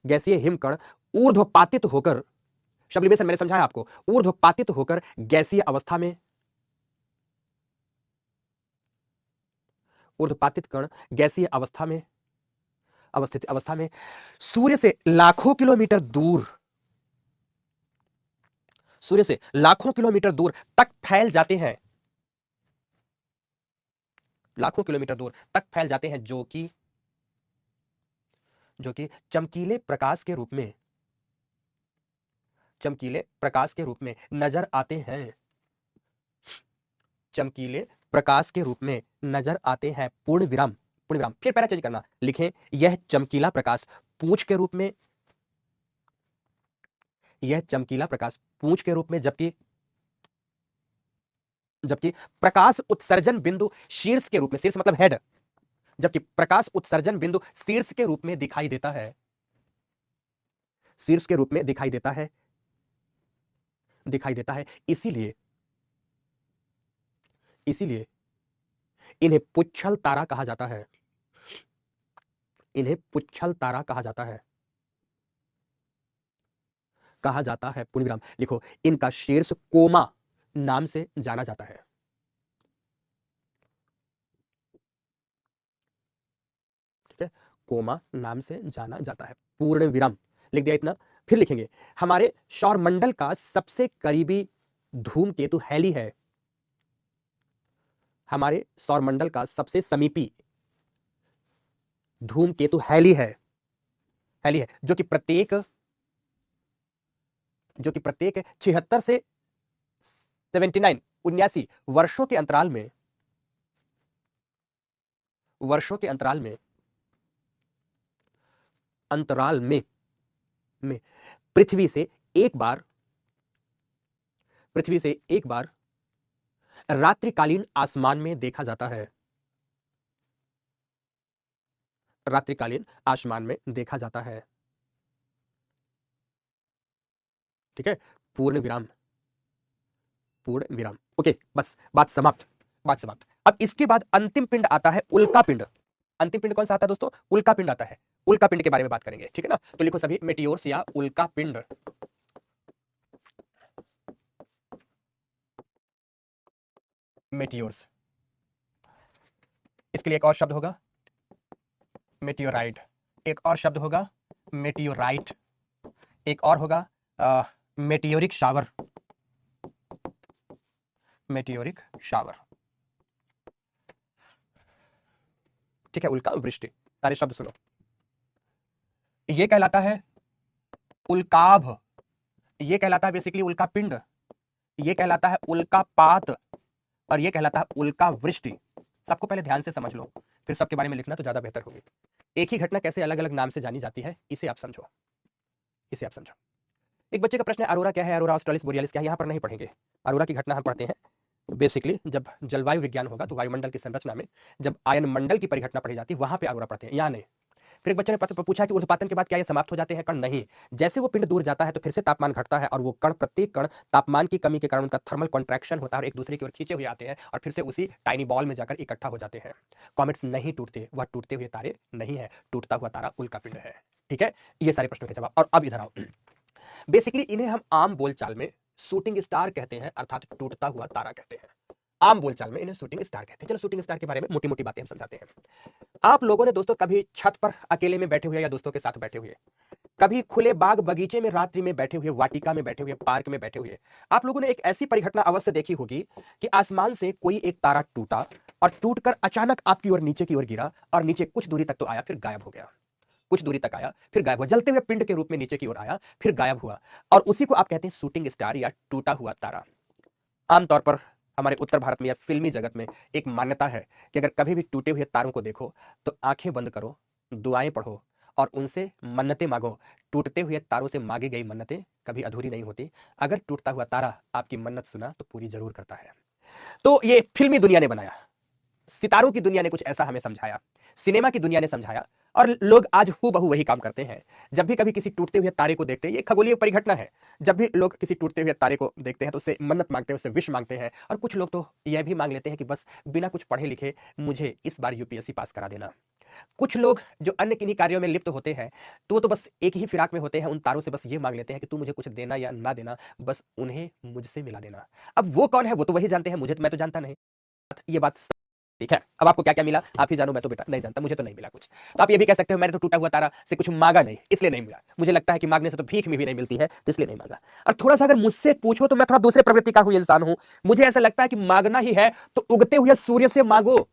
गैसीय हिमकण ऊर्ध्वपातित होकर, सब्लिमेशन मैंने समझाया आपको, ऊर्ध्वपातित होकर गैसीय अवस्थित अवस्था में सूर्य से लाखों किलोमीटर दूर तक फैल जाते हैं। लाखों किलोमीटर दूर तक फैल जाते हैं, जो कि चमकीले प्रकाश के रूप में नजर आते हैं। चमकीले प्रकाश के रूप में नजर आते हैं। पूर्ण विराम। फिर पैरा चेंज करना, लिखें, यह चमकीला प्रकाश पूंछ के रूप में, जबकि प्रकाश उत्सर्जन बिंदु शीर्ष के रूप में, शीर्ष मतलब हेड, जबकि प्रकाश उत्सर्जन बिंदु शीर्ष के रूप में दिखाई देता है। इसीलिए इन्हें पुच्छल तारा कहा जाता है। पूर्ण विराम। लिखो, इनका शीर्ष कोमा नाम से जाना जाता है। ठीक है, कोमा नाम से जाना जाता है। पूर्ण विराम लिख दिया इतना। फिर लिखेंगे हमारे सौरमंडल का सबसे करीबी धूमकेतु हैली है। हमारे सौरमंडल का सबसे समीपी धूमकेतु हैली है, हैली है, जो कि प्रत्येक 76 से 79 79 वर्षों के अंतराल में में पृथ्वी से एक बार रात्रिकालीन आसमान में देखा जाता है। रात्रिकालीन आसमान में देखा जाता है। ठीक है, पूर्ण विराम। ओके, बस बात समाप्त। अब इसके बाद अंतिम पिंड आता है उल्का पिंड। अंतिम पिंड कौन सा आता है दोस्तों? उल्का पिंड आता है। उल्का पिंड के बारे में बात करेंगे, ठीक है ना? तो लिखो सभी मेटियोर्स या उल्का पिंड। मेटियोर्स, इसके लिए एक और शब्द होगा मेटियोराइड, एक और शब्द होगा मेटियोराइट, एक और होगा मेटियोरिक शावर। मेटियोरिक शावर, ठीक है। उल्का वृष्टि, सारे शब्द सुनो। ये कहलाता है उल्काभ, ये कहलाता है बेसिकली उल्का पिंड, ये कहलाता है उल्कापात, और ये कहलाता है उल्का वृष्टि। सबको पहले ध्यान से समझ लो, फिर सबके बारे में लिखना तो ज्यादा बेहतर होगी। एक ही घटना कैसे अलग अलग नाम से जानी जाती है, इसे आप समझो, इसे आप समझो। एक बच्चे का प्रश्न है अरोरा क्या है, अरोरा ऑस्ट्रेलिस बोरियालिस क्या है? यहां पर नहीं पढ़ेंगे। अरोरा की घटना हम पढ़ते हैं बेसिकली जब जलवायु विज्ञान होगा तो वायुमंडल की संरचना में जब आयन मंडल की परिघटना पढ़ी जाती है वहां पे अरोरा पढ़ते हैं, यहाँ नहीं। फिर एक बच्चे ने पूछा कि ऊर्ध्वपातन के बाद क्या ये समाप्त हो जाते हैं कण? नहीं, जैसे वो पिंड दूर जाता है तो फिर से तापमान घटता है और वो कण, प्रत्येक कण तापमान की कमी के कारण उनका थर्मल कॉन्ट्रैक्शन होता है और एक दूसरे की ओर खींचे हुए आते हैं और फिर से उसी टाइनी बॉल में जाकर इकट्ठा हो जाते हैं। कॉमेट्स नहीं टूटते, वह टूटते हुए तारे नहीं है, टूटता हुआ तारा उल्का पिंड है। ठीक है, ये सारे प्रश्नों के जवाब। और अब इधर आओ, बेसिकली इन्हें हम आम बोलचाल में शूटिंग स्टार कहते हैं, अर्थात टूटता हुआ तारा कहते हैं। आम बोलचाल में इन्हें शूटिंग स्टार कहते हैं। चलो शूटिंग स्टार के बारे में मोटी मोटी बातें हम समझाते हैं। आप लोगों ने दोस्तों कभी छत पर अकेले में बैठे हुए या दोस्तों के साथ बैठे हुए, कभी खुले बाग बगीचे में रात्रि में बैठे हुए, वाटिका में बैठे हुए, पार्क में बैठे हुए, आप लोगों ने एक ऐसी परिघटना अवश्य देखी होगी कि आसमान से कोई एक तारा टूटा और टूटकर अचानक आपकी ओर नीचे की ओर गिरा और नीचे कुछ दूरी तक तो आया, फिर गायब हो गया। कुछ दूरी तक आया फिर गायब हुआ, जलते हुए पिंड के रूप में नीचे की ओर आया फिर गायब हुआ, और उसी को आप कहते हैं शूटिंग स्टार या टूटा हुआ तारा। आमतौर पर हमारे उत्तर भारत में या फिल्मी जगत में एक मान्यता है कि अगर कभी भी टूटे हुए तारों को देखो तो आंखें बंद करो, दुआएं पढ़ो और उनसे मन्नतें मांगो। टूटते हुए तारों से मांगी गई मन्नतें कभी अधूरी नहीं होती। अगर टूटता हुआ तारा आपकी मन्नत सुना तो पूरी जरूर करता है। तो ये फिल्मी दुनिया ने बनाया, सितारों की दुनिया ने कुछ ऐसा हमें समझाया, सिनेमा की दुनिया ने समझाया, और लोग आज हूबहू वही काम करते हैं। जब भी कभी किसी टूटते हुए तारे को देखते हैं, ये खगोलीय परिघटना है, जब भी लोग किसी टूटते हुए तारे को देखते हैं तो उससे मन्नत मांगते हैं, उससे विश मांगते हैं, और कुछ लोग तो यह भी मांग लेते हैं कि बस बिना कुछ पढ़े लिखे मुझे इस बार यूपीएससी पास करा देना। कुछ लोग जो अन्य किन्हीं कार्यों में लिप्त होते हैं तो वो तो बस एक ही फिराक में होते हैं, उन तारों से बस ये मांग लेते हैं कि तू मुझे कुछ देना या ना देना, बस उन्हें मुझसे मिला देना। अब वो कौन है वो तो वही जानते हैं, मुझे मैं तो जानता नहीं। ये बात ठीक है। अब आपको क्या क्या मिला आप ही जानो, मैं तो बेटा नहीं जानता, मुझे तो नहीं मिला कुछ। तो आप ये भी कह सकते हो मैंने तो टूटा हुआ तारा से कुछ मांगा नहीं इसलिए नहीं मिला, मुझे लगता है कि मांगने से तो भीख में भी नहीं मिलती है तो इसलिए नहीं मांगा। और थोड़ा सा अगर मुझसे पूछो तो मैं थोड़ा दूसरे प्रवृत्ति का हुई इंसान हूं, मुझे ऐसा लगता है कि मांगना ही है तो उगते हुए सूर्य से मांगो,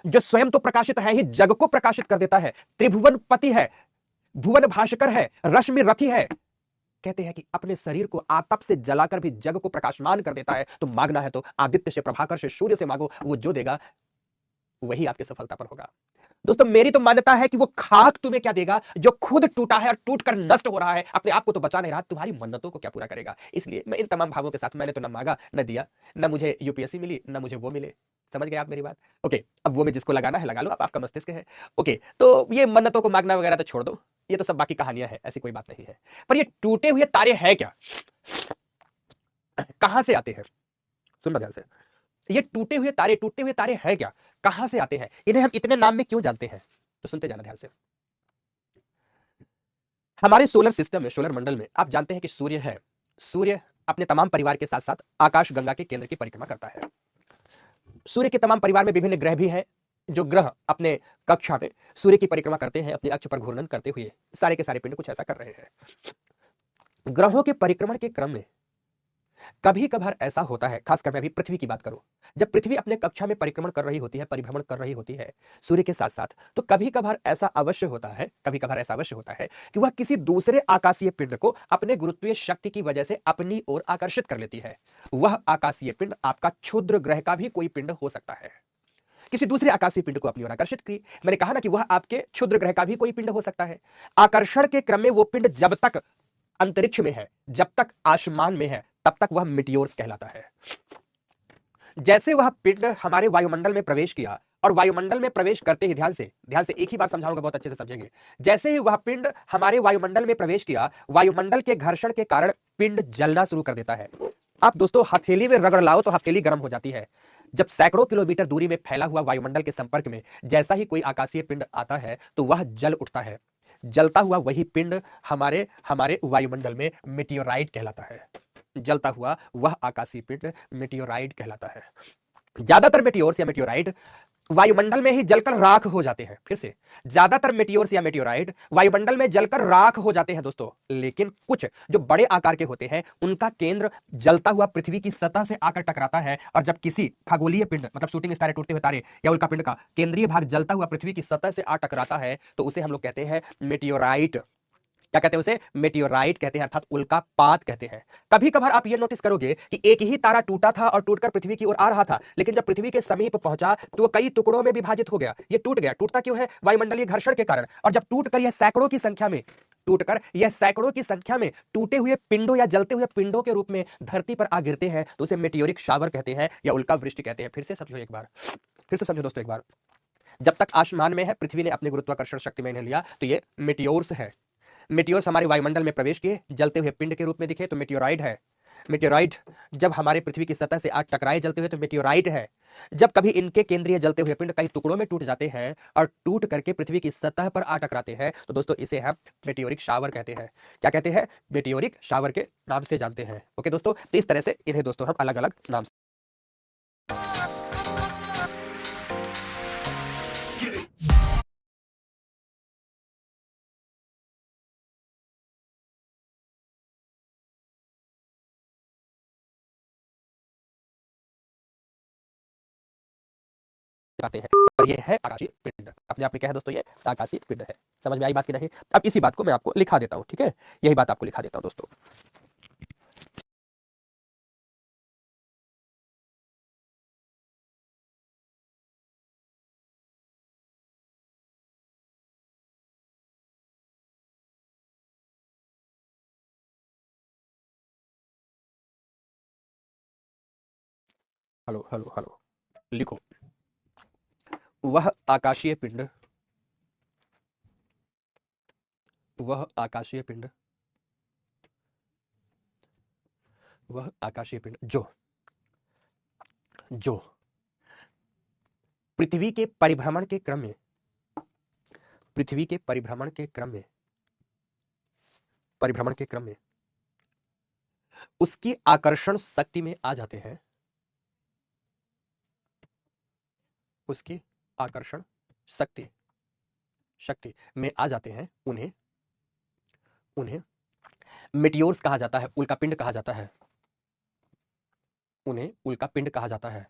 जो स्वयं तो प्रकाशित है ही, जग को प्रकाशित कर देता है, त्रिभुवन पति है, भुवन भास्कर है, रश्मि रथी है। कहते हैं कि अपने शरीर को आतप से जलाकर भी जग को प्रकाशमान कर देता है। तो मांगना है तो आदित्य से, प्रभाकर से, सूर्य से मांगो, वो जो देगा वही आपकी सफलता पर होगा। दोस्तों मेरी तो मान्यता है कि वो खाक तुम्हें क्या देगा जो खुद टूटा है और टूट कर नष्ट हो रहा है, अपने आप को तो बचा नहीं रहा, तुम्हारी मन्नतों को क्या पूरा करेगा। इसलिए मैं इन तमाम भावों के साथ, मैंने तो ना मांगा न दिया, न मुझे यूपीएससी मिली न मुझे वो मिले। समझ गए आप मेरी बात? ओके, अब वो में जिसको लगाना है लगा लो, आप, आपका मस्तिष्क है। ओके, तो ये मन्नतों को मांगना वगैरह तो छोड़ दो, ये तो सब बाकी कहानियां हैं, ऐसी कोई बात नहीं है। पर ये टूटे हुए तारे हैं क्या, कहां से आते हैं? सुनना ध्यान से, ये टूटे हुए तारे हैं क्या, कहां से आते हैं, इन्हें हम इतने नाम में क्यों जानते हैं? तो सुनते जाना ध्यान से। हमारे सोलर सिस्टम में, सोलर मंडल में आप जानते हैं कि सूर्य है। सूर्य अपने तमाम परिवार के साथ साथ आकाश गंगा के केंद्र की परिक्रमा करता है। सूर्य के तमाम परिवार में विभिन्न ग्रह भी हैं जो ग्रह अपने कक्षा में सूर्य की परिक्रमा करते हैं, अपने अक्ष पर घूर्णन करते हुए सारे के सारे पिंड कुछ ऐसा कर रहे हैं। ग्रहों के परिक्रमण के क्रम में कभी कभार ऐसा होता है, खासकर मैं अभी पृथ्वी की बात करूं, जब पृथ्वी अपने कक्षा में परिक्रमण कर रही होती है, परिभ्रमण कर रही होती है सूर्य के साथ साथ, तो कभी कभार ऐसा अवश्य होता है, कभी कभार ऐसा अवश्य होता है कि वह किसी दूसरे आकाशीय पिंड को अपने गुरुत्वीय शक्ति की वजह से अपनी ओर आकर्षित कर लेती है। वह आकाशीय पिंड आपका क्षुद्र ग्रह का भी कोई पिंड हो सकता है। किसी दूसरे आकाशीय पिंड को अपनी ओर आकर्षित की, मैंने कहा ना कि वह आपके क्षुद्र ग्रह का भी कोई पिंड हो सकता है। आकर्षण के क्रम में वो पिंड जब तक अंतरिक्ष में है, जब तक आसमान में है, तब तक वह मिटियोर्स कहलाता है। जैसे वह पिंड हमारे वायुमंडल में प्रवेश किया, और वायुमंडल में प्रवेश करते ही, ध्यान से एक ही बार समझाऊंगा, बहुत अच्छे से समझेंगे। जैसे ही वह पिंड हमारे वायुमंडल में प्रवेश किया, वायुमंडल के घर्षण के कारण पिंड जलना शुरू कर देता है। आप दोस्तों हथेली में रगड़ लाओ तो हथेली गर्म हो जाती है। जब सैकड़ों किलोमीटर दूरी में फैला हुआ वायुमंडल के संपर्क में जैसा ही कोई आकाशीय पिंड आता है तो वह जल उठता है। जलता हुआ वही पिंड हमारे हमारे वायुमंडल में मेटियोराइट कहलाता है। जलता हुआ वह आकाशीय पिंड मेटियोराइट कहलाता है। ज्यादातर मेटियोर्स या मेटियोराइट वायुमंडल में ही जलकर राख हो जाते हैं। फिर से, ज्यादातर मेटियोर्स या मेटियोराइट वायुमंडल में जलकर राख हो जाते हैं दोस्तों। लेकिन कुछ जो बड़े आकार के होते हैं, उनका केंद्र जलता हुआ पृथ्वी की सतह से आकर टकराता है, और जब किसी खगोलीय पिंड, मतलब शूटिंग स्टार, टूटते हुए तारे या उल्का पिंड का केंद्रीय भाग जलता हुआ पृथ्वी की सतह से आ टकराता है, तो उसे हम लोग कहते हैं मेटियोराइट। क्या कहते हैं उसे? मेटियोराइट कहते हैं, अर्थात उल्कापात कहते हैं। कभी कभार आप ये नोटिस करोगे कि एक ही तारा टूटा था और टूटकर पृथ्वी की ओर आ रहा था, लेकिन जब पृथ्वी के समीप पहुंचा तो वो कई टुकड़ों में विभाजित हो गया। ये टूट गया। टूटता क्यों है? वायुमंडलीय घर्षण के कारण। और जब टूटकर यह सैकड़ों की संख्या में टूटे हुए पिंडों या जलते हुए पिंडों के रूप में धरती पर आ गिरते हैं, तो उसे मेटियोरिक शावर कहते हैं या उल्का वृष्टि कहते हैं। फिर से समझो एक बार, फिर से समझो दोस्तों एक बार। जब तक आसमान में है, पृथ्वी ने अपने गुरुत्वाकर्षण शक्ति में इन्हें लिया, तो ये मेटियोर्स है। मेटियोर्स हमारे वायुमंडल में प्रवेश किए, जलते हुए पिंड के रूप में दिखे, तो मेटियोराइट है। मेटियोराइट जब हमारे पृथ्वी की सतह से आग टकराए जलते हुए, तो मेटियोराइट है। जब कभी इनके केंद्रीय जलते हुए पिंड कई टुकड़ों में टूट जाते हैं और टूट करके पृथ्वी की सतह पर आ टकराते हैं, तो दोस्तों इसे हम मेटियोरिक शावर कहते हैं। क्या कहते हैं? मेटियोरिक शावर के नाम से जानते हैं। ओके दोस्तों, तो इस तरह से इन्हें दोस्तों हम अलग अलग नाम से आते हैं। और ये है आकाशीय पिंड। अपने आप में क्या है दोस्तों? ये आकाशीय पिंड है। समझ में आई बात की नहीं? अब इसी बात को मैं आपको लिखा देता हूं, ठीक है? यही बात आपको लिखा देता हूं दोस्तों। हेलो हेलो हेलो, लिखो। वह आकाशीय पिंड, वह आकाशीय पिंड, वह आकाशीय पिंड जो जो पृथ्वी के परिभ्रमण के क्रम में, पृथ्वी के परिभ्रमण के क्रम में, परिभ्रमण के क्रम में उसकी आकर्षण शक्ति में आ जाते हैं, उसकी आकर्षण शक्ति शक्ति में आ जाते हैं, उन्हें उन्हें मेटियोर्स कहा जाता है, उल्का पिंड कहा जाता है। उन्हें उल्का पिंड कहा जाता है,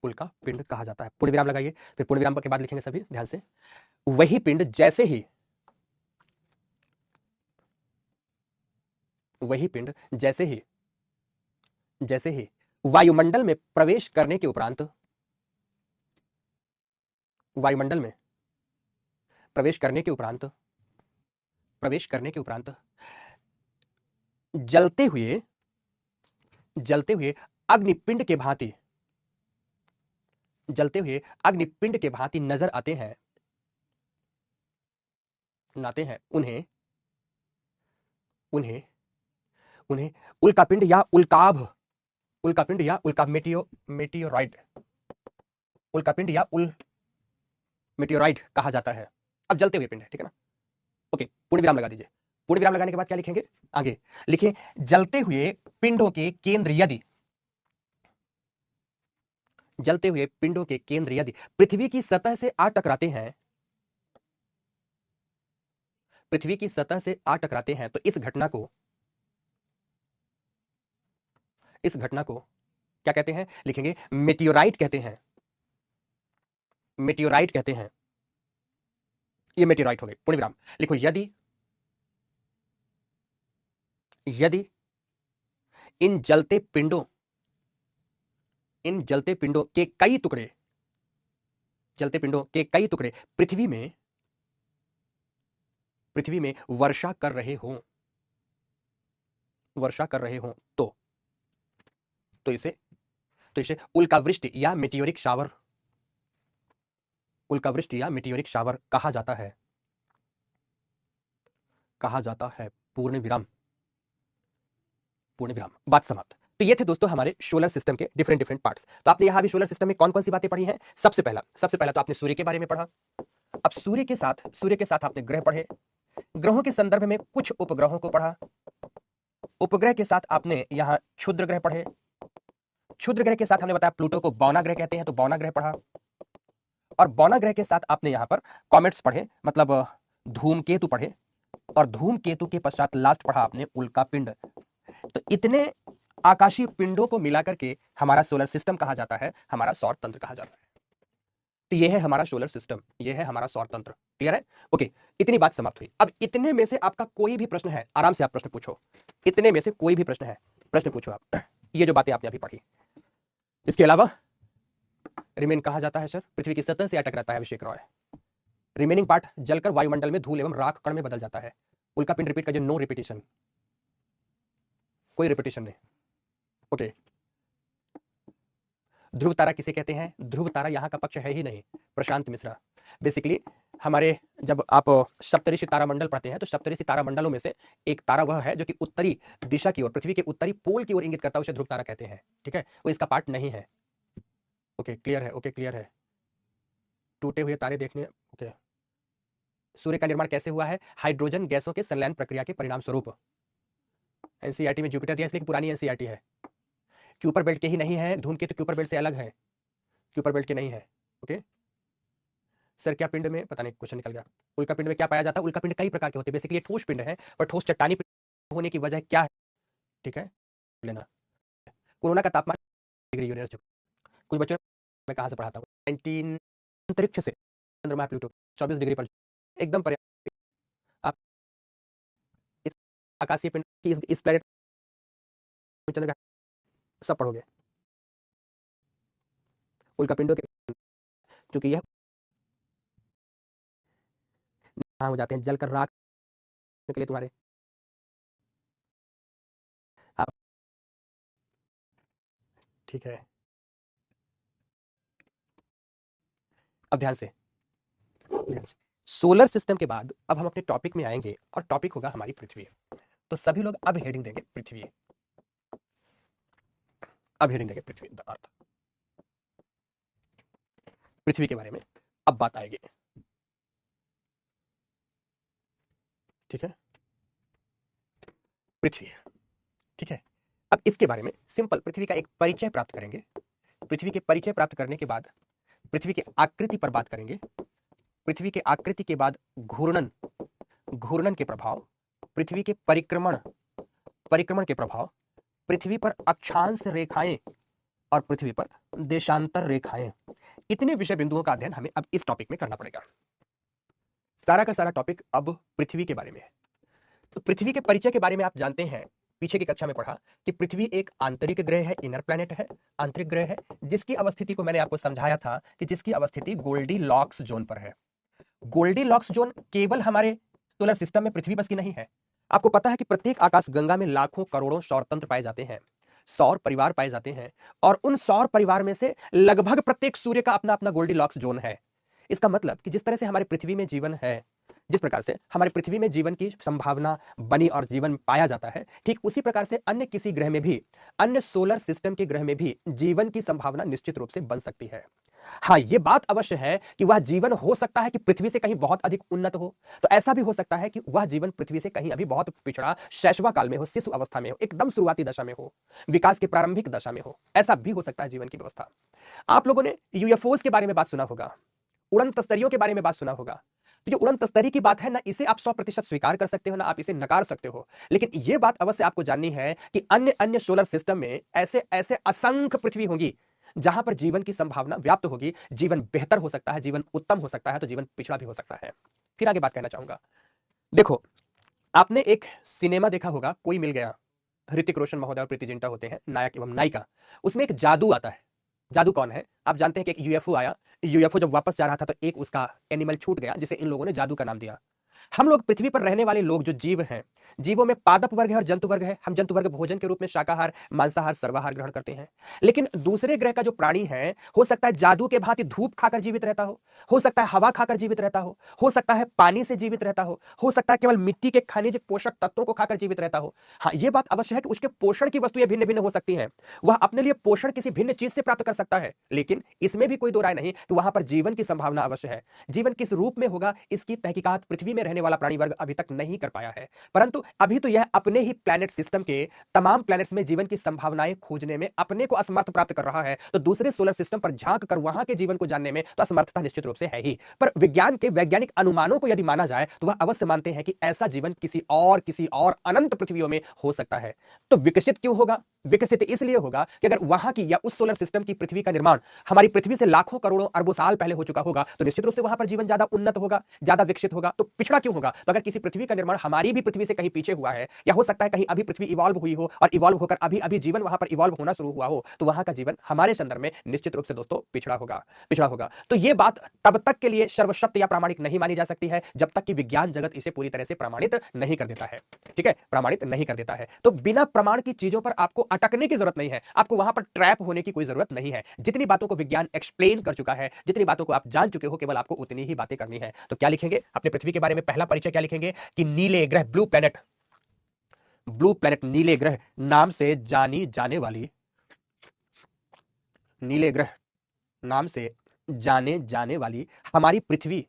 उल्का पिंड कहा जाता है। पूर्ण विराम लगाइए, फिर पूर्ण विराम के बाद लिखेंगे सभी ध्यान से। वही पिंड जैसे ही, वही पिंड जैसे ही वायुमंडल में प्रवेश करने के उपरांत, वायुमंडल में प्रवेश करने के उपरांत, प्रवेश करने के उपरांत जलते हुए अग्निपिंड के भांति, जलते हुए अग्निपिंड के भांति नजर आते हैं, उन्हें उन्हें उन्हें उल्कापिंड या उल्काभ, उल्कापिंड या उल्का मेटियोराइट, उल्कापिंड या उल मेटियोराइट कहा जाता है। अब जलते हुए पिंड है, ठीक है ना? ओके, पूर्ण विराम लगा दीजिए। पूर्ण विराम लगाने के बाद क्या लिखेंगे? आगे लिखें, जलते हुए पिंडों के केंद्र यदि जलते हुए पिंडों के केंद्र यदि पृथ्वी की सतह से आ टकराते हैं, पृथ्वी की सतह से आ टकराते हैं, तो इस घटना को क्या कहते हैं? लिखेंगे मेटियोराइट कहते हैं। मेटियोराइट कहते हैं। ये मेटियोराइट हो गए, पूर्ण विराम। लिखो यदि इन जलते पिंडों के कई टुकड़े, जलते पिंडों के कई टुकड़े पृथ्वी में वर्षा कर रहे हों, तो इसे उल्कावृष्टि या मेटियोरिक शावर कहा जाता है। पूर्ण विराम। बात समाप्त। तो ये थे दोस्तों हमारे सोलर सिस्टम के डिफरेंट पार्ट्स। तो आपने यहां भी सोलर सिस्टम में कौन कौन सी बातें पढ़ी हैं? सबसे पहला तो आपने सूर्य के बारे में पढ़ा। अब सूर्य के साथ आपने ग्रह पढ़े। ग्रहों के संदर्भ में कुछ उपग्रहों को पढ़ा। उपग्रह के साथ आपने यहां क्षुद्र ग्रह पढ़े। क्षुद्र ग्रह के साथ हमने बताया प्लूटो को बौना ग्रह कहते हैं, तो बौना ग्रह पढ़ा। और बौना ग्रह के साथ आपने यहां पर कॉमेट्स पढ़े, मतलब धूमकेतु पढ़े। और धूमकेतु के पश्चात लास्ट पढ़ा आपने उल्का पिंड। तो इतने आकाशीय पिंडों को मिलाकर के हमारा सोलर सिस्टम कहा जाता है, हमारा सौर तंत्र कहा जाता है। तो यह है हमारा सोलर सिस्टम, यह है हमारा सौर तंत्र। क्लियर है? ओके, इतनी बात समाप्त हुई। अब इतने में से आपका कोई भी प्रश्न है, आराम से आप प्रश्न पूछो। इतने में से कोई भी प्रश्न है, प्रश्न पूछो आप। ये जो बातें आपने अभी पढ़ी, इसके अलावा रिमेन कहा जाता है सर, पृथ्वी की सतह से टकराता है। अभिषेक रॉय, रिमेनिंग पार्ट जलकर वायुमंडल में धूल एवं राख कण में बदल जाता है। उल्का पिंड रिपीट का नो रिपीटेशन, कोई रिपीटेशन नहीं। ओके, ध्रुव तारा किसे कहते हैं? ध्रुव तारा यहाँ का पक्ष है ही नहीं, प्रशांत मिश्रा। बेसिकली हमारे जब आप सप्तऋषि तारामंडल पढ़ते हैं, तो सप्तऋषि तारामंडलों में से एक तारा वह है जो कि उत्तरी दिशा की ओर, पृथ्वी के उत्तरी पोल की ओर इंगित करता है, उसे ध्रुव तारा कहते हैं। ठीक है, वो इसका पार्ट नहीं है। ओके क्लियर है? ओके क्लियर है। टूटे हुए तारे देखने। ओके, सूर्य का निर्माण कैसे हुआ है? हाइड्रोजन गैसों के संलयन प्रक्रिया के परिणाम स्वरूप। एनसीईआरटी में जुपिटर दिया, इसलिए पुरानी एनसीईआरटी है। क्यूपर बेल्ट के ही नहीं है धूमकेतु, क्यूपर बेल्ट से अलग है, क्यूपर बेल्ट के नहीं है। ओके सर, क्या पिंड में, पता नहीं क्वेश्चन निकल गया। उल्का पिंड में क्या पाया जाता है? उल्का पिंड कई प्रकार के होते हैं। बेसिकली ठोस पिंड है, पर ठोस चट्टानी पिंड होने की वजह क्या है? ठीक है, लेना। कोरोना का तापमान डिग्री यूनिवर्स, कुछ बच्चों मैं कहां से पढ़ाता हूँ, 19 अंतरिक्ष से चंद्रमा प्लूटो 24 डिग्री पर, एकदम पर्याप्त। आप इस आकाशीय पिंड की इस प्लेनेट चंद्र सब पढ़ोगे। उल्का पिंडों के चूंकि यह हो जाते हैं, जलकर राख निकले तुम्हारे। आप ठीक है, अब ध्यान से सोलर सिस्टम के बाद अब हम अपने टॉपिक में आएंगे, और टॉपिक होगा हमारी पृथ्वी। तो सभी लोग अब हेडिंग देंगे पृथ्वी, अब हेडिंग देंगे पृथ्वी, अर्थ, पृथ्वी के बारे में अब बात आएगी। ठीक है, पृथ्वी। ठीक है, अब इसके बारे में सिंपल पृथ्वी का एक परिचय प्राप्त करेंगे। पृथ्वी के परिचय प्राप्त करने के बाद पृथ्वी की आकृति पर बात करेंगे। पृथ्वी के आकृति के बाद घूर्णन के प्रभाव, पृथ्वी के परिक्रमण के प्रभाव, पृथ्वी पर अक्षांश रेखाएं और पृथ्वी पर देशांतर रेखाएं। इतने विषय बिंदुओं का अध्ययन हमें अब इस टॉपिक में करना पड़ेगा। सारा का सारा टॉपिक अब पृथ्वी के बारे में है। तो पृथ्वी के परिचय के बारे में आप जानते हैं, पीछे की कक्षा में पढ़ा कि पृथ्वी एक आंतरिक ग्रह है, इनर प्लैनेट है, आंतरिक ग्रह है, जिसकी अवस्थिति को मैंने आपको समझाया था कि जिसकी अवस्थिति गोल्डीलॉक्स जोन पर है। गोल्डीलॉक्स जोन केवल हमारे सोलर सिस्टम में पृथ्वी बस की नहीं है। आपको पता है कि प्रत्येक आकाश गंगा में लाखों करोड़ों सौर तंत्र पाए जाते हैं, सौर परिवार पाए जाते हैं, और उन सौर परिवार में से लगभग प्रत्येक सूर्य का अपना अपना गोल्डीलॉक्स जोन है। इसका मतलब कि जिस तरह से हमारी पृथ्वी में जीवन है, जिस प्रकार से हमारी पृथ्वी में जीवन की संभावना बनी और जीवन पाया जाता है, ठीक उसी प्रकार से अन्य किसी ग्रह में भी, अन्य सोलर सिस्टम के ग्रह में भी जीवन की संभावना निश्चित रूप से बन सकती है। हाँ, ये बात अवश्य है कि वह जीवन हो सकता है कि पृथ्वी से कहीं बहुत अधिक उन्नत हो, तो ऐसा भी हो सकता है कि वह जीवन पृथ्वी से कहीं अभी बहुत पिछड़ा शैशवा काल में हो, शिशु अवस्था में हो, एकदम शुरुआती दशा में हो, विकास के प्रारंभिक दशा में हो। ऐसा भी हो सकता है जीवन की व्यवस्था। आप लोगों ने यूएफओस के बारे में बात सुना होगा, उड़न तस्तरियों के बारे में बात सुना होगा। तो जो उड़न तस्तरी की बात है ना, इसे आप 100% स्वीकार कर सकते हो ना, आप इसे नकार सकते हो, लेकिन यह बात अवश्य आपको जाननी है कि अन्य अन्य सोलर सिस्टम में ऐसे ऐसे असंख्य पृथ्वी होंगी जहां पर जीवन की संभावना व्याप्त होगी। जीवन बेहतर हो सकता है, जीवन उत्तम हो सकता है, तो जीवन पिछड़ा भी हो सकता है। फिर आगे बात कहना चाहूंगा। देखो, आपने एक सिनेमा देखा होगा, कोई मिल गया। ऋतिक रोशन महोदय और प्रीति जिंटा होते हैं नायक एवं नायिका। उसमें एक जादू आता है। जादू कौन है? आप जानते हैं कि एक यूएफओ आया। यूएफओ जब वापस जा रहा था तो एक उसका एनिमल छूट गया, जिसे इन लोगों ने जादू का नाम दिया। हम लोग पृथ्वी पर रहने वाले लोग जो जीव हैं, जीवों में पादप वर्ग है और जंतु वर्ग है। हम जंतु वर्ग भोजन के रूप में शाकाहार, मांसाहार, सर्वाहार ग्रहण करते हैं। लेकिन दूसरे ग्रह का जो प्राणी है, हो सकता है जादू के भांति धूप खाकर जीवित रहता हो सकता है हवा खाकर जीवित रहता हो सकता है पानी से जीवित रहता हो सकता है केवल मिट्टी के खनिज पोषक तत्वों को खाकर जीवित रहता हो। हाँ, यह बात अवश्य है कि उसके पोषण की वस्तुएं भिन्न भिन्न हो सकती हैं। वह अपने लिए पोषण किसी भिन्न चीज से प्राप्त कर सकता है, लेकिन इसमें भी कोई दो राय नहीं कि वहां पर जीवन की संभावना अवश्य है। जीवन किस रूप में होगा, इसकी तहकीकात पृथ्वी में रहने वाला प्राणी वर्ग अभी तक नहीं कर पाया है। परंतु अभी तो यह अपने ही प्लैनेट सिस्टम के तमाम प्लैनेट्स में जीवन की संभावनाएं खोजने में अपने को असमर्थ प्राप्त कर रहा है, तो दूसरे सोलर सिस्टम पर झांक कर वहां के जीवन को जानने में तो असमर्थता निश्चित रूप से है ही। पर विज्ञान के वैज्ञानिक अनुमानों को यदि माना जाए तो वह अवश्य मानते हैं कि ऐसा जीवन किसी और अनंत पृथ्वियों में हो सकता है। तो विकसित क्यों होगा? विकसित इसलिए होगा कि अगर वहां की या उस सोलर सिस्टम की पृथ्वी का निर्माण हमारी पृथ्वी से लाखों करोड़ों अरबों साल पहले हो चुका होगा, तो निश्चित रूप से वहां पर जीवन ज्यादा उन्नत होगा, ज्यादा विकसित होगा। तो पिछड़ा क्यों होगा? तो अगर किसी पृथ्वी का निर्माण हमारी भी पृथ्वी से कहीं पीछे हुआ है, या हो सकता है कहीं अभी पृथ्वी इवॉल्व हुई हो और इवॉल्व होकर अभी अभी जीवन वहां पर इवॉल्व होना शुरू हुआ हो, तो वहां का जीवन हमारे संदर्भ में निश्चित रूप से दोस्तों पिछड़ा होगा। तो यह बात तब तक के लिए सर्वसत्य या प्रामाणिक नहीं मानी जा सकती है जब तक कि विज्ञान जगत इसे पूरी तरह से प्रमाणित नहीं कर देता है। ठीक है, प्रमाणित नहीं कर देता है। तो बिना प्रमाण की चीजों पर आपको अटकने की जरूरत नहीं है, आपको वहां पर ट्रैप होने की कोई जरूरत नहीं है। जितनी बातों को विज्ञान एक्सप्लेन कर चुका है, जितनी बातों को आप जान चुके हो, केवल आपको उतनी ही बातें करनी है। तो क्या लिखेंगे अपने पृथ्वी के बारे में? पहला परिचय क्या लिखेंगे कि नीले ग्रह, ब्लू प्लैनेट, नीले ग्रह नाम से जानी जाने वाली, नीले ग्रह नाम से जाने जाने वाली हमारी पृथ्वी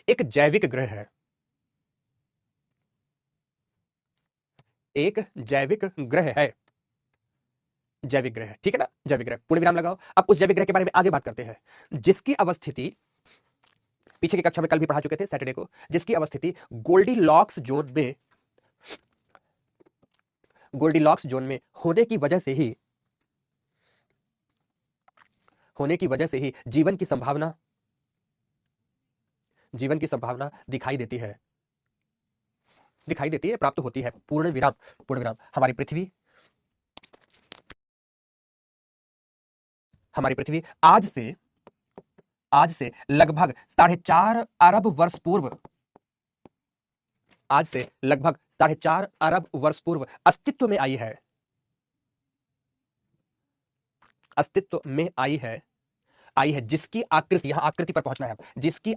एक जैविक ग्रह है। एक जैविक ग्रह है, जैविक ग्रह, ठीक है ना? जैविक ग्रह, पूर्ण विराम लगाओ। अब उस जैविक ग्रह के बारे में आगे बात करते हैं, जिसकी अवस्थिति पीछे की कक्षा में कल भी पढ़ा चुके थे सैटरडे को, जिसकी अवस्थिति गोल्डीलॉक्स जोन में होने की वजह से ही जीवन की संभावना दिखाई देती है, प्राप्त होती है। पूर्ण विराम। हमारी पृथ्वी आज से लगभग 4.5 अरब वर्ष पूर्व, अस्तित्व में आई है, जिसकी आकृति, यहां आकृति पर पहुंचना है, जिसकी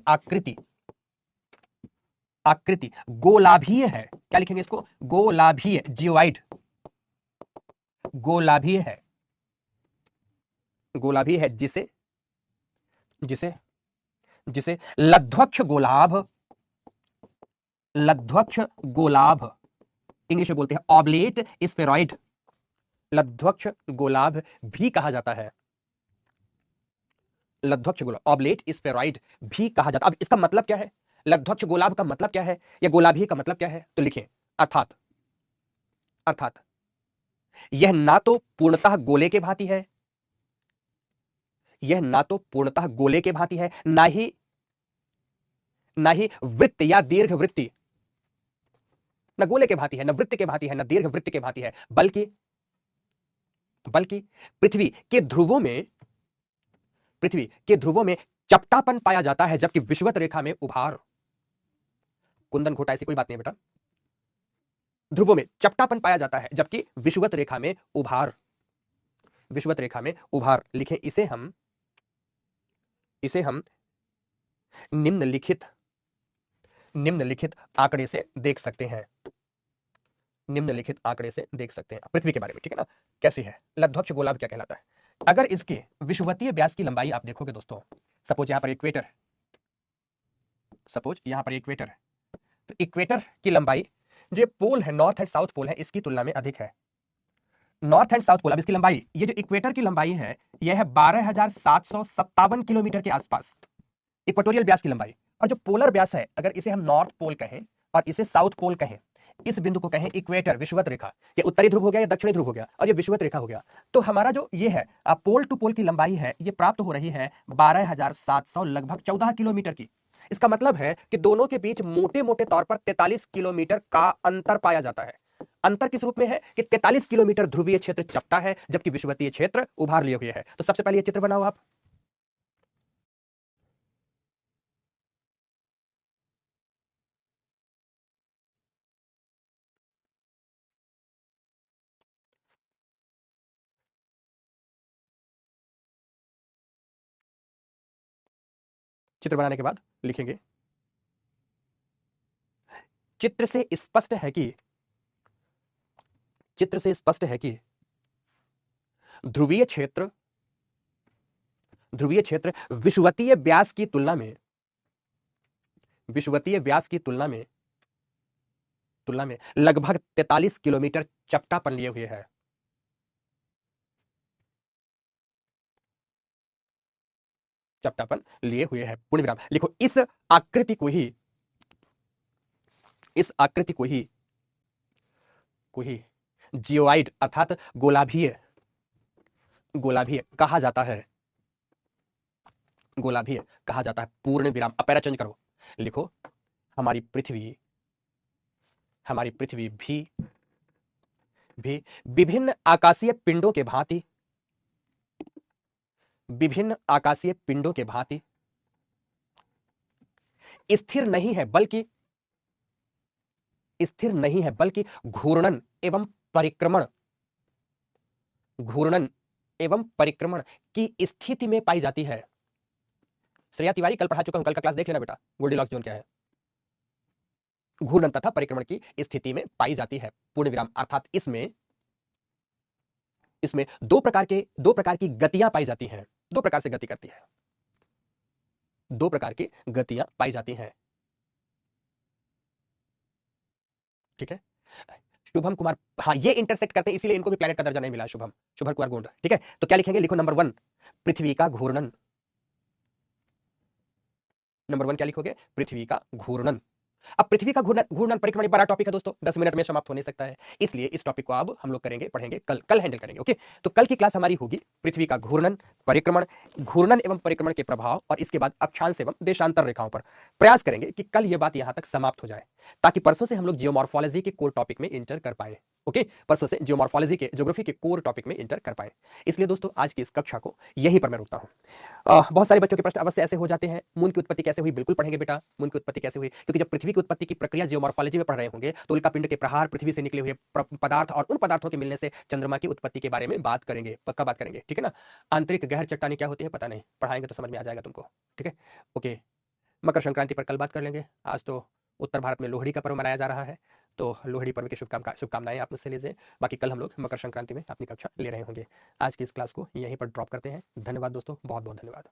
आकृति गोलाभीय है। क्या लिखेंगे इसको? गोलाभीय, जियोइड, गोलाभीय है, जिसे लध्वक्ष गोलाभ इंग्लिश में बोलते हैं ऑब्लेट स्फेरॉइड, लध्वक्ष गोलाभ भी कहा जाता है। लध्वक्ष गोलाभ, ऑब्लेट स्फेरॉइड भी कहा जाता है। अब इसका मतलब क्या है? लध्वक्ष गोलाभ का मतलब क्या है, या गोलाभी का मतलब क्या है? तो लिखिए, अर्थात यह ना तो पूर्णतः गोले के भांति है, ना ही वृत्त या दीर्घ वृत्ति, न गोले के भांति है, न वृत्त के भांति है, न दीर्घ वृत्त के भांति है, बल्कि पृथ्वी के ध्रुवों में चपटापन पाया जाता है, जबकि विषुवत रेखा में उभार। कुंदन घोटा, ऐसी कोई बात नहीं बेटा। ध्रुवों में चपटापन पाया जाता है, जबकि विषुवत रेखा में उभार। लिखें इसे हम निम्नलिखित आंकड़े से देख सकते हैं। पृथ्वी के बारे में, ठीक है ना? कैसी है? लध्वक्ष गोलाभ क्या कहलाता है? अगर इसके विषुवतीय व्यास की लंबाई आप देखोगे दोस्तों, सपोज यहां पर इक्वेटर, सपोज यहां पर इक्वेटर है, तो इक्वेटर की लंबाई जो पोल है, नॉर्थ एंड साउथ पोल है, इसकी तुलना में अधिक है। नॉर्थ एंड साउथ पोल, अब इसकी लंबाई, ये जो इक्वेटर की लंबाई है यह है 12,757 किलोमीटर के आसपास, इक्वेटोरियल व्यास की लंबाई। और जो पोलर व्यास है, अगर इसे हम नॉर्थ पोल कहें और इसे साउथ पोल कहें, इस बिंदु को कहें इक्वेटर, विषुवत रेखा, ये उत्तरी ध्रुव हो गया, या दक्षिणी ध्रुव हो गया, और ये विषुवत रेखा हो गया, तो हमारा जो ये है पोल टू पोल की लंबाई है, ये प्राप्त हो रही है 12,700 लगभग 14 किलोमीटर की। इसका मतलब है कि दोनों के बीच मोटे मोटे तौर पर 43 किलोमीटर का अंतर पाया जाता है। अंतर किस रूप में है कि 43 किलोमीटर ध्रुवीय क्षेत्र चपटा है, जबकि विषुवतीय क्षेत्र उभार लिए हुए है। तो सबसे पहले ये चित्र बनाओ आप। चित्र बनाने के बाद लिखेंगे, चित्र से स्पष्ट है कि, चित्र से स्पष्ट है कि ध्रुवीय क्षेत्र, ध्रुवीय क्षेत्र विषुवतीय व्यास की तुलना में, विषुवतीय व्यास की तुलना में लगभग 43 किलोमीटर चपटापन लिए हुए है। चपटापन लिए हुए है, पूर्ण विराम। लिखो इस आकृति को ही, इस आकृति को ही जियोइड अर्थात गोलाभीय, गोलाभीय कहा जाता है, गोलाभीय कहा जाता है, पूर्ण विराम। अब पैरा चेंज करो, लिखो हमारी पृथ्वी, हमारी पृथ्वी भी विभिन्न आकाशीय पिंडों के भांति, विभिन्न आकाशीय पिंडों के भांति स्थिर नहीं है, बल्कि स्थिर नहीं है, बल्कि घूर्णन एवं परिक्रमण, घूर्णन एवं परिक्रमण की स्थिति में पाई जाती है। श्रेया तिवारी कल पढ़ा चुका हूं, कल का क्लास देख लेना बेटा, गोल्डीलॉक्स जोन क्या है। घूर्णन तथा परिक्रमण की स्थिति में पाई जाती है, पूर्ण विराम। अर्थात इसमें दो प्रकार की गतियां पाई जाती हैं, दो प्रकार से गति करती है, दो प्रकार की गतियां पाई जाती हैं। ठीक है, शुभम कुमार, हाँ ये इंटरसेक्ट करते हैं, इसीलिए इनको भी प्लैनेट का दर्जा नहीं मिला, शुभम कुमार गोंड। ठीक है, तो क्या लिखेंगे, लिखो नंबर 1 पृथ्वी का घूर्णन, नंबर 1 क्या लिखोगे, पृथ्वी का घूर्णन। अब पृथ्वी का घूर्णन परिक्रमण बड़ा टॉपिक है दोस्तों, 10 मिनट में समाप्त हो नहीं सकता है, इसलिए इस टॉपिक को अब हम लोग करेंगे, पढ़ेंगे, कल हैंडल करेंगे। ओके, तो कल की क्लास हमारी होगी पृथ्वी का घूर्णन परिक्रमण, घूर्णन एवं परिक्रमण के प्रभाव, और इसके बाद अक्षांश एवं देशांतर रेखाओं पर। प्रयास करेंगे कि कल यह बात यहां तक समाप्त हो जाए, ताकि परसों से हम लोग जियोमॉर्फोलॉजी के कोर टॉपिक में इंटर कर पाए। ओके, परसों से जियोमॉर्फोलॉजी के, ज्योग्राफी के कोर टॉपिक में इंटर कर पाए। इसलिए दोस्तों आज की इस कक्षा को यहीं पर मैं रुकता हूं। बहुत सारे बच्चों के प्रश्न अवश्य ऐसे हो जाते हैं, मून की उत्पत्ति कैसे हुई, बिल्कुल पढ़ेंगे बेटा, मून की उत्पत्ति कैसे हुई, क्योंकि जब पृथ्वी की उत्पत्ति की प्रक्रिया जियोमॉर्फोलॉजी में पढ़ रहे होंगे, तो उल्का पिंड के प्रहार, पृथ्वी से निकले हुए पदार्थ और उन पदार्थों के मिलने से चंद्रमा की उत्पत्ति के बारे में बात करेंगे, पक्का बात करेंगे। ठीक है ना, आंतरिक गहर चट्टानी क्या होती है पता नहीं, पढ़ाएंगे तो समझ में आ जाएगा तुमको। ठीक है, ओके, मकर संक्रांति पर कल बात कर लेंगे। आज तो उत्तर भारत में लोहड़ी का पर्व मनाया जा रहा है, तो लोहड़ी पर्व की शुभकामनाएं आप मुझसे लीजिए। बाकी कल हम लोग मकर संक्रांति में अपनी कक्षा ले रहे होंगे। आज की इस क्लास को यहीं पर ड्रॉप करते हैं। धन्यवाद दोस्तों, बहुत बहुत धन्यवाद।